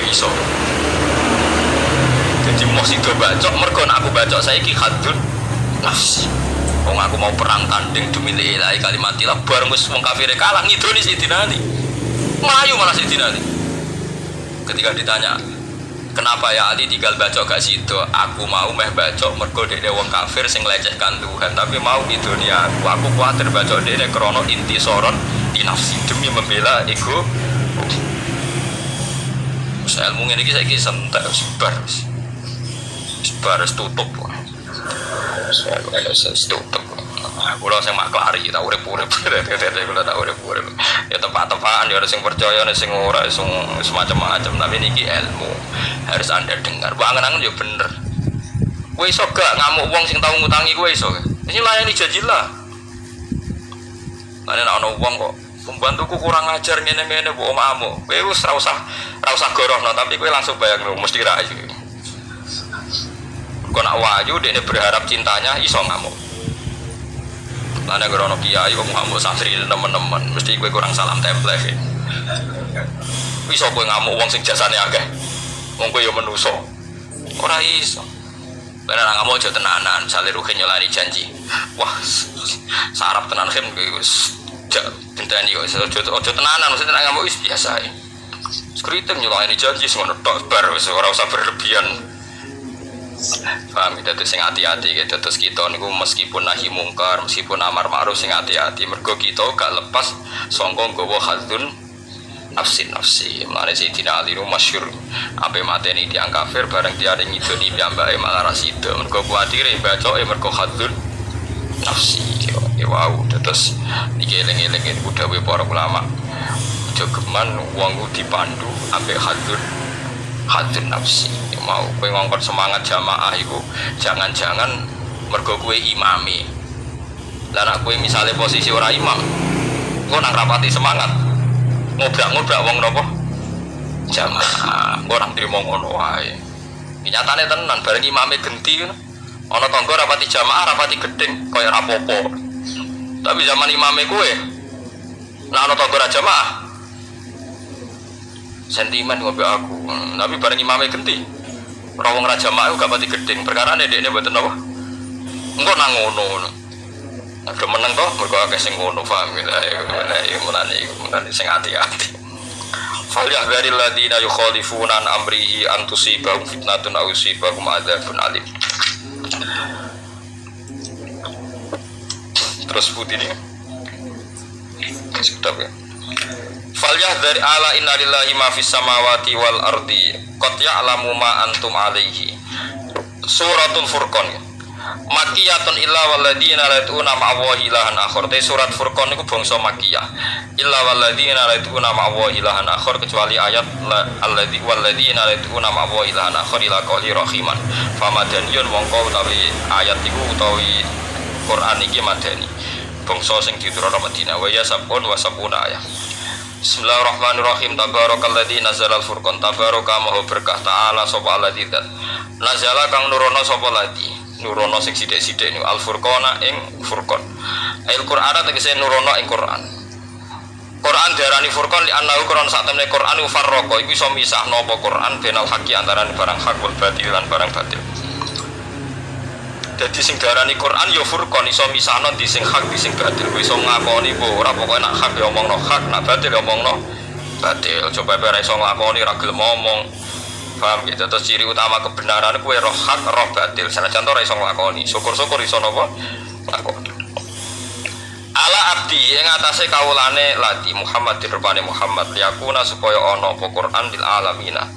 Iso. Jadi mau sido bacok, mergo aku bacok saiki hadun nafsi. Wong aku mau perang tanding demi lillahi kalimatillah, bareng wis wong kafire kalah ngidoni Sayyidina Ali. Melayu malah Sayyidina Ali. Ketika ditanya, "Kenapa ya Ali tinggal bacok gak sido?" Aku mau meh bacok mergo dekne wong kafir sing lecehkan Tuhan, tapi mau ngidoni aku. Aku kuwatir bacok dekne krana intisaron di nafsi demi membela ego. Ilmu ngene iki saiki sentek sebar tutup. Tutup. Kula sing maklari tak urip-urip. Kula tak urip-urip. Ya tepak-tepakan ya sing percaya sing ora sing semacam-macam, tapi niki ilmu harus Anda dengar. Mbok angen-angen ya bener. Kowe iso gak ngamuk wong sing tau ngutangi kowe iso. Iki layani janji lah. Ana ana wong kok pembantuku kurang ajar ngene-ngene mbok ngamuk. Kowe wis ra usah gorohno, tapi kowe langsung bayangno mesti ra ayu. Kok nak wayu dekne berharap cintanya iso ngamuk. Lan nek ora ono kiai kok ngamuk santri teman-teman, mesti kowe kurang salam template. Iso kowe ngamuk wong sing jasane akeh. Wong kowe ya manusa. Ora iso. Bener ngamuk aja tenanan, sale Ruhin nyolani janji. Wah, sarap tenan Ruhin wis dinteni kok aja tenanan, mesti nek ngamuk wis biasa ae. Skriting nyolani janji ngono tok bar wis ora usah berlebihan. Paham itu sing hati-hati gitu. Terus kita niku meskipun nahi mungkar, meskipun amar ma'ruf sing hati-hati. Mergo kita gak lepas sangka nggawa hadzun nafsi. Mulane Sayyidina Ali masyhur ape mateni tiyang kafir bareng tiare ngidoni piyambake malah ra sida. Mergo kuwatire bacoke mergo hadzun nafsi. Ya wow, terus iki eling-eling dawuh para ulama. Aja geman wong dipandu ape hadzun nafsi. Mau kowe ngongkon semangat jamaah iku jangan-jangan mergo kowe imami. Lah nek kowe misale posisi ora imam, engko nang rapati semangat ngobrak-ngobrak wong napa jamaah. Ora trimo ngono wae. Nyatane tenan bareng imame genti ana tangga rapati jamaah rapati gedeng kaya rapopo. Tapi zaman imame kowe nek ana tangga ra jamaah sentimen ngobrol aku. Tapi bareng imame genti rawong raja mak gak pati gedeng perkara dekne mboten apa engko nang ngono ada meneng toh mergo akeh sing ngono paham ya mulane sing hati-hati fal yahdzaril ladina yukhalifuna an amrihi an tusibahum fitnatun aw yusibahum adzabun alim. Terus putih ini sudah ya. Fal yahdhari ala inna lillahi ma fis samawati wal ardi qad ya'lamu ma antum alaihi. Suratul Furqan. Makiyatun illa waladina laituna ma'awahi ilahan akhor. Te surat Furqan itu bangsa makiyah. Illa waladina laituna ma'awahi ilahan akhor, kecuali ayat alladzi waladina laituna ma'awahi ilahan akhor ila qouli rahiman. Famadaniyun mongko utawi ayat iku utawi Quran iki madani. Bangsa sing diturunke Madinah wa ya sabun wa sabuna ayat. Bismillahirrahmanirrahim. Tabarakalladzi nazalal furqan. Tabaraka maha berkah ta'ala sapa alladzi nazala kang nurono sapa ladzi. Nurono sing sithik-sithik niku al-furqana ing furqan. Al-Qur'an tegese nurono ing Qur'an. Qur'an diarani furqan li annahu Qur'an sak temne Qur'an farraqa iku iso misahno apa Qur'an benal haqi antarané barang hak wal batil lan barang batil. Dadi sing diarani Qur'an ya furqan iso misahno di sing hak di sing batil. Iso ngakoni apa ora pokoke nak hak ya omongno hak, nak batil ya omongno batil. Coba ora iso ngakoni ra gelem ngomong. Paham gitu, terus ciri utama kebenaran kue roh hak, roh batil. Senajan to ora iso nglakoni, syukur-syukur iso napa nglakoni. Ala abdi ing atase kawulane lati Muhammad dirupane Muhammad liyakuna supaya ana apa Quran lil alamina.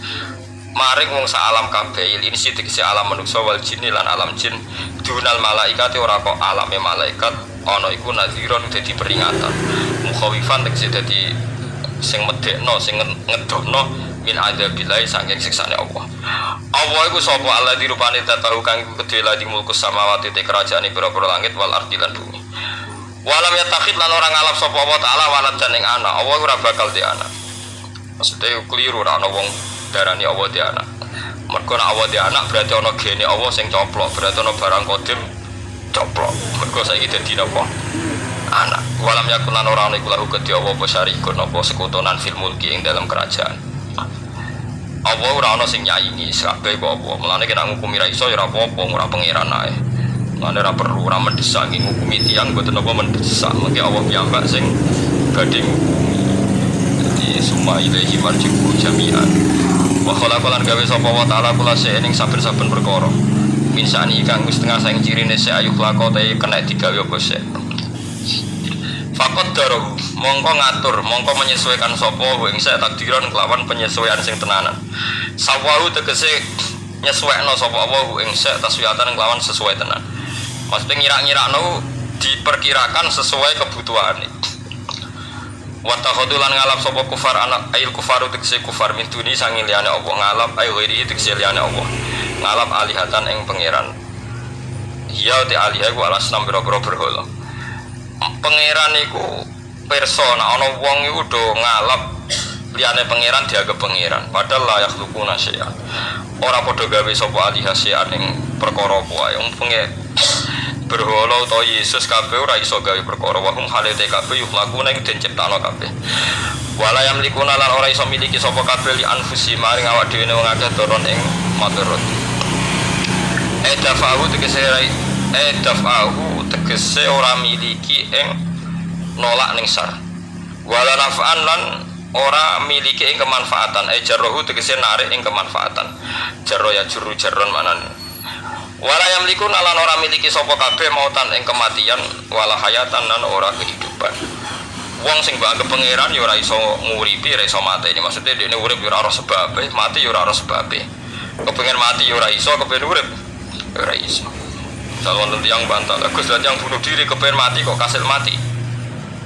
Maring wong sak alam kabeh ini sithik alam manungsa wal jin lan alam jin dunal malaikati ora kok alame malaikat ana iku nadhiron dadi peringatan. Mukhawifan tegese dadi sing medekno sing ngedokno min adzabillahi saking siksane Allah. Allah iku sapa Allah dirupane tahu kang iku gedhe ladi mulku samawati te kerajaane pira-pira langit wal ardi lan bumi. Walam yatakhid lan ora ngalap sapa Allah taala walad jan ing anak. Allah ora bakal di anak. Maksudnya keliru ora ana wong darani Allah di anak. Mergo nek Allah di anak berarti ana gene Allah sing coplok, berarti ana barang kodim coplok. Mergo saiki dadi napa? Anak. Walam yakun lan ora ana iku lahu gedhe Allah apa syarikun apa sekutonan fil mulki ing dalam kerajaan. Allah ora ana sing nyaingi kabeh kok apa. Mulane nek ngukumi ra iso ya ora apa-apa, ora pangeran ae. Mulane ora perlu ora mendesak ngukumi tiyang mboten apa mendesak. Mengki Allah piyambak sing badhe ngukumi. Dadi summa ilaihi marji'u jami'an. Wa khalaqalan gawe sapa wa ta'ala kula ing saben-saben perkara. Minsani kang wis tengah saing cirine se ayu lakote kena digawe apa sik. Fakot darohu, mongko ngatur, mongko menyesuaikan sopo ing saya takdiran kelawan penyesuaian sing tenanan. Sawahu tegese nyesuaikno sopo Allah ing saya taswiatan kelawan sesuai tenan. Maksudnya ngira-ngirakno diperkirakan sesuai kebutuhan. Watakhudulan ngalap sopo kufar anak ail kufaru tegese kufar min duni sangin liyane Allah ngalap ail ghairi tegese liyane Allah ngalap alihatan ing pangeran. Iya te alihah ku alas nam biro-biro berhala. Pangeran iku persona ana wong iku do ngalap liyane pangeran dianggap pangeran padahal layak lukuna syai'an ora padha gawe sapa alihah syai'an ing perkara kuwi wong pengen berhala utawa Yesus kabeh ora iso gawe perkara wa hum halate kabeh yukhlaquna ing den ciptakno kabeh wala yamlikuna lan ora iso miliki sapa kabeh li anfusi maring awak dhewe wong akeh turun ing maturut tegese ora miliki ing nolak ning sar wala naf'an lan ora miliki ing kemanfaatan jarrohu tegese narik ing kemanfaatan jarro ya juru jarron manane wala yamliku lan ora miliki sapa kabeh mautan ing kematian wala hayatan lan ora kehidupan wong sing mbok pangeran ya ora iso nguripi ora iso mati ini maksudnya dene urip ya ora sebabe mati ya ora sebabe kepengin mati ya ora iso kepengin urip ora iso. Kalau nanti yang bantah, Gus dan yang bunuh diri kepengen mati kok kasil mati.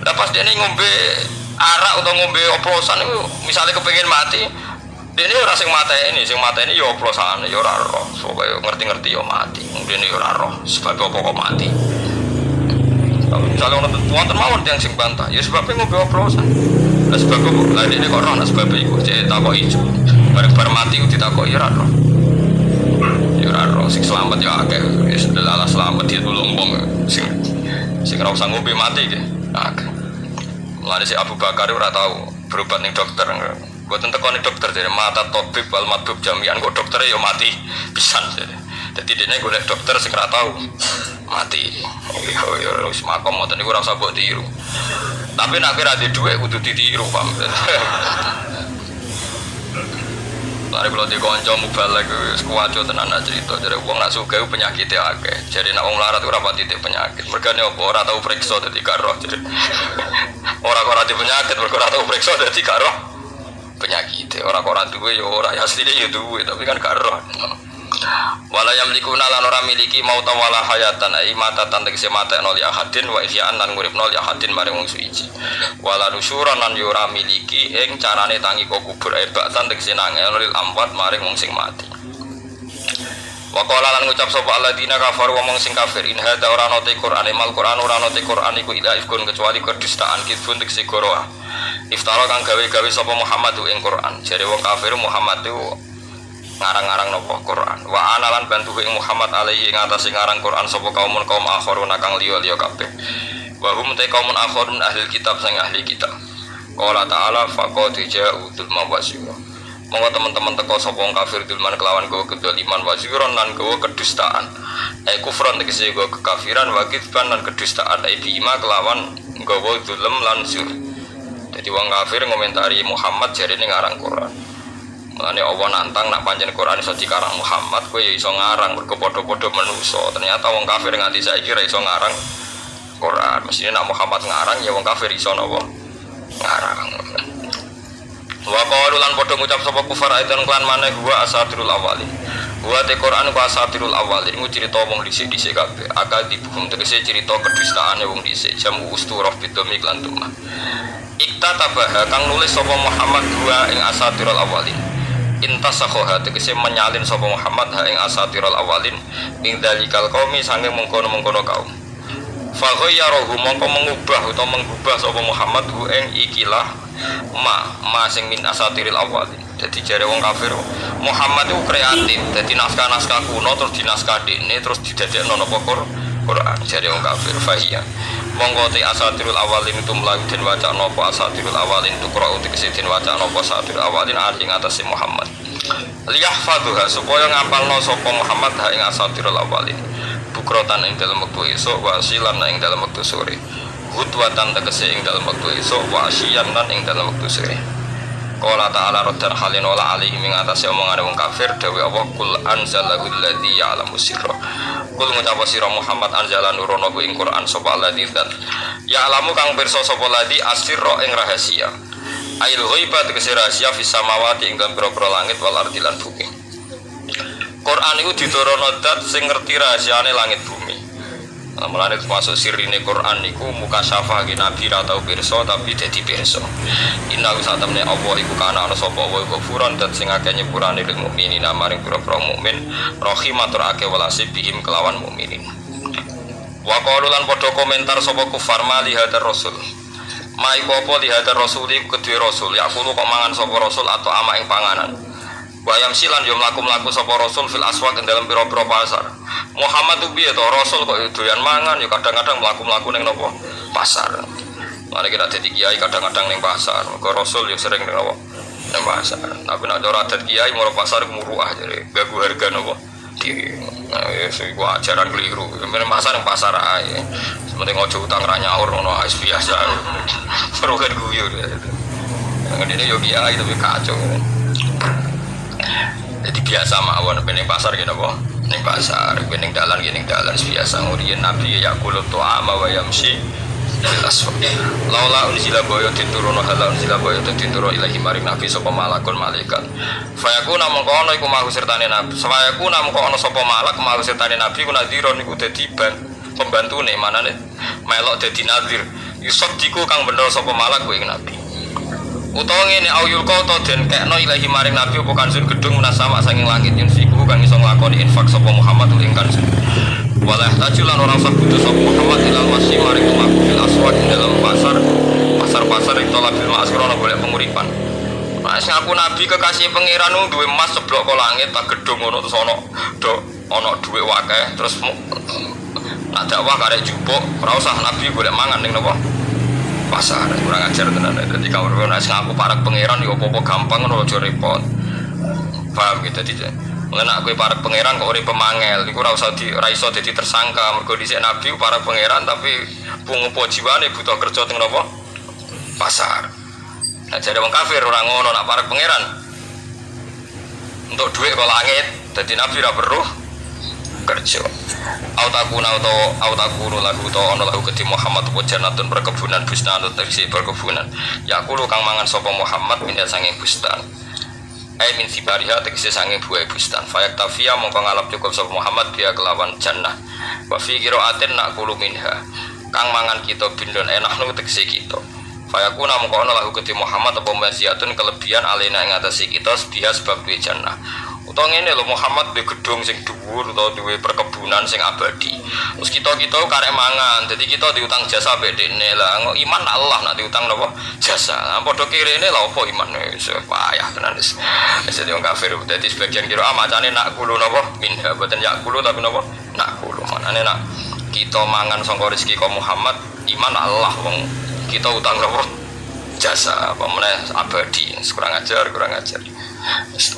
Nah pas dia ini ngombe arak atau ngombe oplosan itu, misalnya kepengen mati, dia ini orang sing mata ini ya oplosan, ya roh, supaya ngerti-ngerti ya mati. Kemudian ya roh, sebab apa kok mati. Kalau misalnya orang tuan termawar yang sing bantah, ya sebabnya ngombe oplosan. Nah sebab apa? Nah ini kok roh, nah sebabnya itu jadi takut hijau. Bareng mati itu ditakut ya roh. Roh sing selamat ya akeh wis delala selamat dia tulung wong sing ora usah ngombe mati ge akeh. Mulane si Abu Bakar ora tau berobat ning dokter. Mboten tekoni dokter dari mata tabib wal matbub jami'an kok doktere ya mati pisan. Dadi dene golek dokter sing ora tau mati. Ya wis makom ngoten niku ora usah mbok tiru. Tapi nek ora di dhuwit kudu ditiru, Pak. Lari kalau di konco mubalek sekuaco tenan cerita jadi uang nak suka penyakitnya akeh jadi nak uang larat ora pati penyakit mergane apa ora tau periksa dadi karo jadi ora di penyakit mergo ora tau periksa dadi karo penyakit ora duwe ya ora asline ya duwe tapi kan karo Wala yamlikuna lan ora miliki mauta wala hayatan ai matatan tegese matekno li ahadin wa ihya'an lan nguripno li ahadin maring wong suci. Wala nusyuran lan yo ora miliki ing carane tangi kok kubur ae baksan tegese nangel lil amwat maring wong sing mati. Wa qala lan ngucap sapa alladzina kafaru wong sing kafir in hadza ora ana te Qur'an mal Qur'an ora ana te Qur'an iku ila ifkun kecuali kedustaan kidfun tegese goroah. Iftara kang gawe-gawe sapa Muhammad ing Qur'an. Jare wong kafir Muhammad itu ngarang-ngarang napa Quran wa analan bantu ing Muhammad alaihi ing atase ngarang Quran sapa kaum akharuna kang liya-liya kabeh wa hum ta kaum akharun ahli kitab sing ahli kitab qala ta'ala faqad ja'u dzulma wa syura monggo teman-teman teko sapa wong kafir dulman kelawan gowo kedoliman wa syuron lan gowo kedustaan kufron tegese gowo kekafiran wa kitsban lan kedustaan bima kelawan gowo zulm lan syur. Jadi wong kafir ngomentari Muhammad jarene ngarang Quran. Mulane Allah nantang nak pancen Quran iso dikarang Muhammad kowe ya iso ngarang mergo padha-padha manusa. Ternyata wong kafir nganti saiki ra iso ngarang Quran. Mestine nak Muhammad ngarang ya wong kafir iso napa ngarang. Wa qalu lan padha ngucap sapa kufar aidan klan maneh huwa asatirul awalin. Huwa te Quran ku asatirul awalin iku cerita wong dhisik-dhisik kabeh. Akal dibukum tegese cerita kedustaane wong dhisik jamu usturah bidomik lan tumah. Iktatabah kang nulis sapa Muhammad huwa ing asatirul awalin. Intasakhoha tegese menyalin sapa Muhammad ha ing asatirul awalin ing dalikal qaumi sange mengkono-mengkono kaum. Fa ghayyarahu mongko mengubah utawa menggubah sapa Muhammad hu ing ikilah ma sing min asatiril awalin. Dadi jare wong kafir Muhammad itu kreatif. Dadi naskah-naskah kuno terus dinaskah dekne terus didadekno napa Quran jare wong kafir fahiya. Monggo te asatirul awalin itu mlayu den waca napa asatirul awalin itu Quran tegese den waca napa asatirul awalin ing atase Muhammad. Liyahfadhuha supaya ngapalno sapa Muhammad ha ing asatirul awalin. Bukrotan ing dalem wektu esuk wa asilan ing dalem wektu sore. Hutwatan tegese ing dalem wektu esuk wa asyian lan ing dalem wektu sore. Qala ta'ala raddan halin wala alihi ing atase omongane wong kafir dawe Allah kul anzalahu alladzi ya'lamu sirra. Kul ngucap sira Muhammad anzala nurono ku ing Quran sapa alladzi zat ya'lamu kang pirsa sapa alladzi asirra ing rahasia. Ail ghaiba tegese rahasia fis samawati ing dalem pira-pira langit wal ardi lan bumi. Quran iku diturono zat sing ngerti rahasiane langit bumi. Mulane termasuk sirine Quran niku muka syafah ki nabi ra tau pirsa tapi dadi pirsa. Inna satamne Allah iku kana ana sapa wa ghafuran dan sing akeh nyepurane lil mukminin maring pira-pira mukmin rahimatur akeh welase bihim kelawan mukminin. Wa qalu lan padha komentar sapa kufar mali hadar rasul. Ma iku apa li hadar rasul iku kedue rasul ya kulo kok mangan sapa rasul atau ama ing panganan. Bayam silan yo mlaku-mlaku sapa rasul fil aswaq ing dalem pira-pira pasar. Muhammad tuh piye to rasul kok doyan mangan yo kadang-kadang mlaku-mlaku ning napa pasar. Mane kita dadi kiai kadang-kadang ning pasar. Mergo rasul yo sering ning napa ning pasar. Tapi nek ora dadi kiai moro pasar muruah jare gagu harga napa diri. Nah ya iku ajaran keliru. Men pasar ning pasar ae. Sementing ojo utang ra nyaur ngono wis biasa. Perukan guyu. Ngene yo kiai tapi kacau. Jadi biasa mawon bening pasar gitu apa? Ning pasar, bening dalan biasa nguriyen Nabi ya kulo to'ama wa yamsi aswa. Laula unzila boyo diturunno halal unzila boyo diturunno ilahi maring Nabi sapa malakun malaikat. Fayakuna mongko ana iku mau sertane Nabi. Fayakuna mongko ana sapa malak mau sertane Nabi ku nadhira niku dadi pembantune manane melok dadi nadhir. Yusuf diku kang bener sapa malak ku ing Nabi. Utawa ngene auyul qata den kekno ilahi maring nabi apa kanjeng gedung menasama sanging langit yen fiku kang iso nglakoni infak sapa Muhammad ing kanjeng walah tajulan orang sabutu sapa Muhammad ilal masih maring tumaku fil aswaq dalam pasar ing tolak bil ma'asrona golek penguripan. Mas aku nabi kekasih pangeran duwe emas seblok kok langit tak gedung ngono terus ana dhuwit akeh terus nak dakwah karek jupuk ora usah nabi golek mangan ning napa pasar kurang ajar tenan. Dadi kawruh nek aku parek pangeran yo apa-apa gampang ngono aja repot. Paham gitu tidak? Mulane aku parek pangeran kok urip pemangel iku ora usah ora iso dadi tersangka mergo dhisik nabi parek pangeran tapi pungupo jiwane butuh kerja teng napa? Pasar. Nah jare wong kafir ora ngono nak parek pangeran. Untuk duit kok langit dadi nabi ora perlu kerja. Autakuna autakuru lagu to ana lagu kedhi Muhammad wajanatun perkebunan bustan tegese perkebunan. Ya kulo kang mangan sapa Muhammad minat sanging bustan. min sibariha tegese sange buah bustan fayak tafia mongko ngalap cukup sapa Muhammad dia kelawan jannah wa fi qiraatin naqulu minha kang mangan kita bindon enaknu tegese kita fayakuna mongko ana lahu kedhi Muhammad apa maziatun kelebihan alena ing atase kita dia sebab duwe jannah utawa ngene lho Muhammad duwe gedung sing dhuwur utawa duwe perkebunan sing abadi terus kita karek mangan jadi kita diutang jasa mbek dekne lah iman Allah nak diutang napa jasa padha kirene lha apa iman wis payah tenan wis dadi wong kafir dadi sebagian kira macane nak kulo napa minha boten yak kulo tapi napa nak kulo manane nak kita mangan sangka rezeki kok Muhammad iman Allah wong kita utang napa jasa apa meneh abadi kurang ajar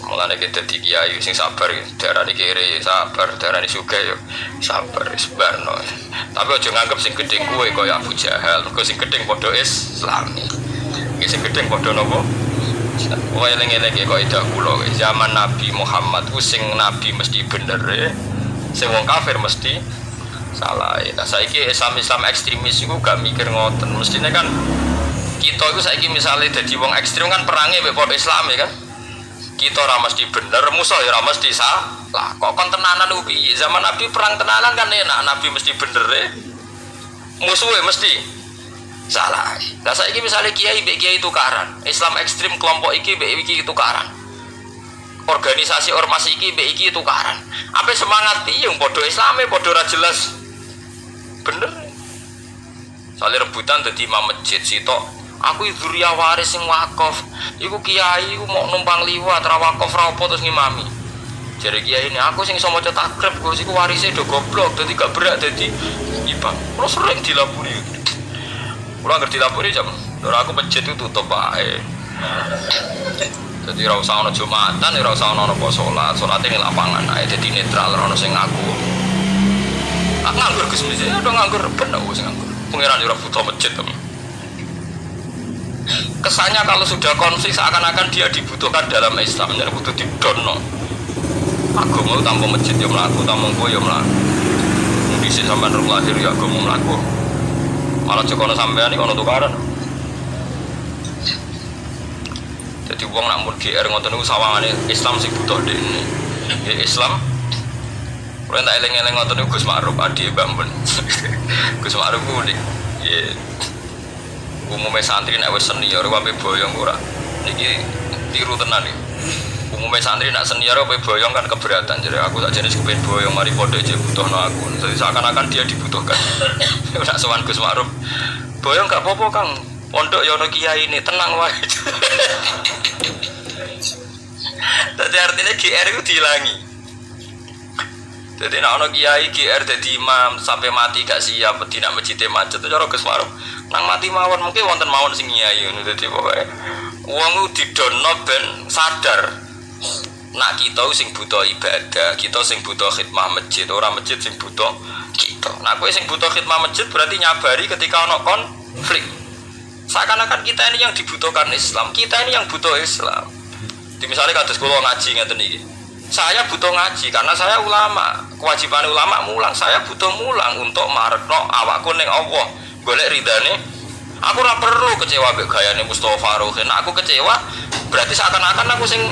mulane kita dadi kiai sing sabar darane kere sabar darane sugih yo sabar sebarno tapi aja nganggep sing gedhe kuwe kaya Abu Jahal mergo sing gedhe padha Islami iki sing gedhe padha napa wae eling-eling kaya ida kula zaman Nabi Muhammad ku sing nabi mesti bener sing wong kafir mesti salah nah saiki Islam ekstremis iku gak mikir ngoten mestine kan kita iku saiki misale dadi wong ekstrem kan perange mek padha Islam kan kita ora mesti bener musuh ya ora mesti salah kok kon tenanan ku piye zaman Nabi perang tenanan kan enak Nabi mesti bener musuhe mesti salah lah saiki misale kiai mbek kiai tukaran Islam ekstrem kelompok iki mbek iki tukaran organisasi ormas iki mbek iki tukaran apa semangat piye wong padha Islame padha ora jelas bener sale rebutan dadi imam masjid sitok aku dzuriyah waris sing wakaf iku kiai iku mau numpang liwat ra wakaf ra apa terus ngimami jare kiai ini aku sing iso maca takrib Gus iku warise do goblok dadi gak berak dadi imam terus sering dilapuri ora ngerti dilapuri jam ora aku masjid itu tutup bae dadi ra usah ana Jumatan ora usah ana apa salate ning lapangan ae dadi netral ora ono sing ngaku tak nganggur Gus mesti udah nganggur bener sing nganggur pangeran ora butuh masjid kesannya kalau sudah konflik seakan-akan dia dibutuhkan dalam Islam jadi butuh didono agama tanpa masjid ya melaku tanpa gue ya melaku bisa sampai lahir ya agama melaku malah jokono sampean ini kono tukaran jadi uang nak mun GR ngoten niku sawangane Islam sing butuh dene ya Islam ora tak eling-eling ngoten niku Gus Ma'ruf adi Mbak Mun Gus Ma'ruf ku unik ya umumnya santri nak wis senior wae boyong ora niki tiru tenan iki umumnya santri nak senior wae boyong kan keberatan jadi aku tak jenis kepen boyong mari padha aja butuhno aku jadi seakan-akan dia dibutuhkan nak sowan Gus Ma'ruf boyong gak apa-apa Kang pondok ya ono kiai ini tenang wae dadi artinya GR itu dihilangi jadi nak ono kiai GR dadi imam sampai mati gak siap dina masjid macet cara Gus Ma'ruf nang mati mawon mungkin wonten mawon sing nyai ngono dadi pokoke wong ku didono ben sadar nak kita sing butuh ibadah kita sing butuh khidmah masjid ora masjid sing butuh kita nah kowe sing butuh khidmah masjid berarti nyabari ketika ono konflik seakan-akan kita ini yang dibutuhkan Islam kita ini yang butuh Islam di misalnya kados kula ngaji ngeten iki saya butuh ngaji karena saya ulama kewajiban ulama mulang saya butuh mulang untuk marekno awakku ning Allah golek ridane aku ora perlu kecewa mbek gayane Mustofa Faruqin aku kecewa berarti seakan-akan aku sing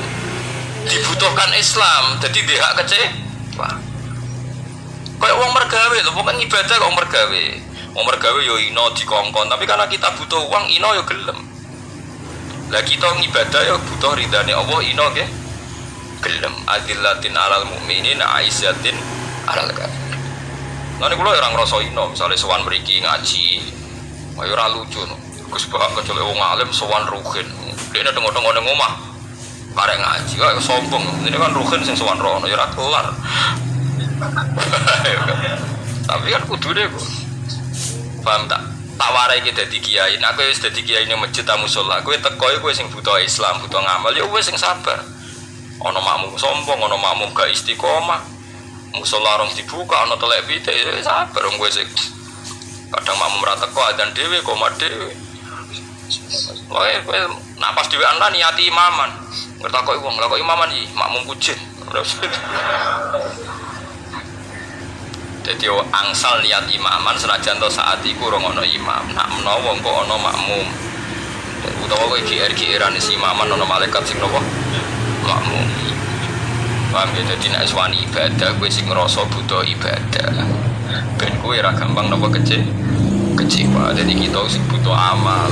dibutuhkan Islam jadi dia hak kecewa kayak wong mergawe lho pokoke ibadah kok wong mergawe yo ino dikongkon tapi karena kita butuh uang ino yo gelem lah kita ngibadah yo butuh ridane Allah ino nggih gelem adillatin alal mukminin aizatin alal kafir lan kula ora ngrasa ino misale sowan mriki ngaji ayo ora lucu no Gus Bahak kecelek wong alim sowan ruhin dene tengok-tengok ning omah karek ngaji kok sombong ini kan ruhin sing sowan rono ya ora kelar tapi kan kudune kok paham tak warai iki dadi kiai nek kowe wis dadi kiai ning masjid musala kowe teko kowe sing butuh Islam butuh ngamal ya wis sing sabar ana makmum sombong ana makmum gak istiqomah musala rong dibuka ana telek pitik ya sabar wong kowe sing kadang makmum ra teko adzan dhewe qomat dhewe wae kowe nak pas dhewean lan niati imaman ngertakoki wong lha kok imaman iki makmum kujin jadi angsal niat imaman senajan to saat iku ora ana imam nak menawa engko ana makmum utawa kowe GR-GRan isi imaman ana malaikat sing napa makmumi. Paham ya, dadi nek wani ibadah kowe sing ngrasa butuh ibadah. Ben kowe ora gampang napa kecewa. Dadi kita sing butuh amal.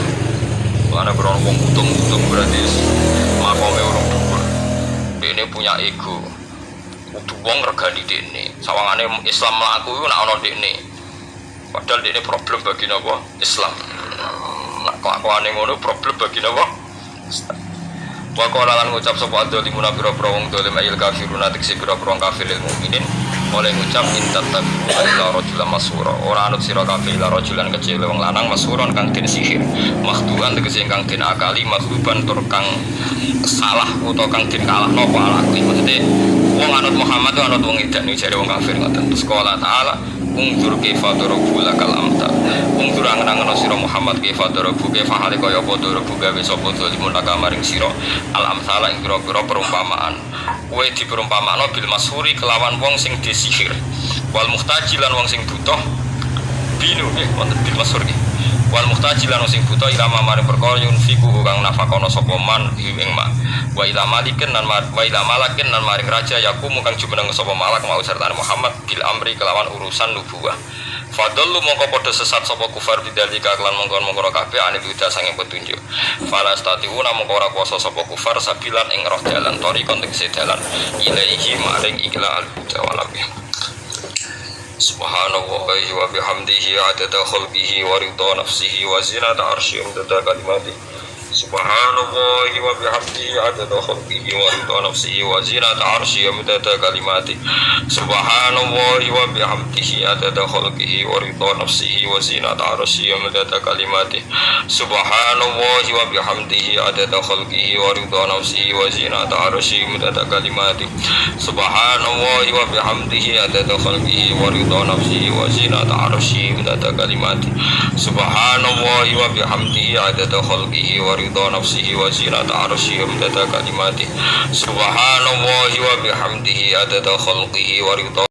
Ana krono wong utung-utung berarti makome urung dhuwur. Dene punya ego. Kudu wong regani dene. Sawangane Islam mlaku iku nek ana dene. Padahal dene problem bagi napa? Islam. Nek kelakuane ngono problem bagi napa? Wa qala lan ngucap sapa adzalimun pira-pira wong zalim ayil kafirun atik pira-pira kafiril mukminin oleh ngucap intat tabi'u ila rajulan masura ora anut sira kabeh ila rajulan kecil wong lanang masuron kang den sihir makhduan tegese kang den akali makhduban tur kang salah utawa kang den kalahno apa alaki maksudnya wong anut Muhammad anut wong edan jare wong kafir ngoten terus qala ta'ala ungdur kaifa darabu lakal amta ungdur angen-angen sira Muhammad kaifa darabu kaifa hale kaya apa darabu gawe sapa zalimun maring sira al amsala ing pira-pira perumpamaan kowe diperumpamakno bil masyhuri kelawan wong sing disihir wal muhtaji lan wong sing butuh binu nggih wonten bil masyhur nggih wal muhtaji lan wong sing butuh ilama maring perkara yunfiku kang nafakono sapa man ing ma wa ila malikin lan maring raja yakumu kang jumeneng sapa malak mau serta Muhammad bil amri kelawan urusan nubuwah fadallu mongko padha sesat sapa kufar bidalika lan mongkon-mongkon kabeh ane bidah sange petunjuk falastatiuna mongko ora kuasa sapa kufar sabilan ing roh dalan tori konteks dalan ilaihi maring ikla al-huda walam subhanallahi wa bihamdihi adada khalqihi wa ridha nafsihi wa zinata arsyihi wa kalimatihi subhanallahi wa bihamdihi adada khalqihi wa ridha nafsihi wa zinata arsyihi wa kalimatihi subhanallahi wa bihamdihi adada khalqihi wa ridha nafsihi wa zinata arsyihi wa kalimatihi subhanallahi wa bihamdihi adada khalqihi wa ridha nafsihi wa zinata arsyihi wa kalimatihi subhanallahi wa bihamdihi adada khalqihi wa ridha nafsihi wa zinata arsyihi wa kalimatihi subhanallahi wa bihamdihi adada khalqihi wa ridha nafsihi wa zinata arsyihi wa kalimatihi subhanallahi wa bihamdihi adada khalqihi wa ridha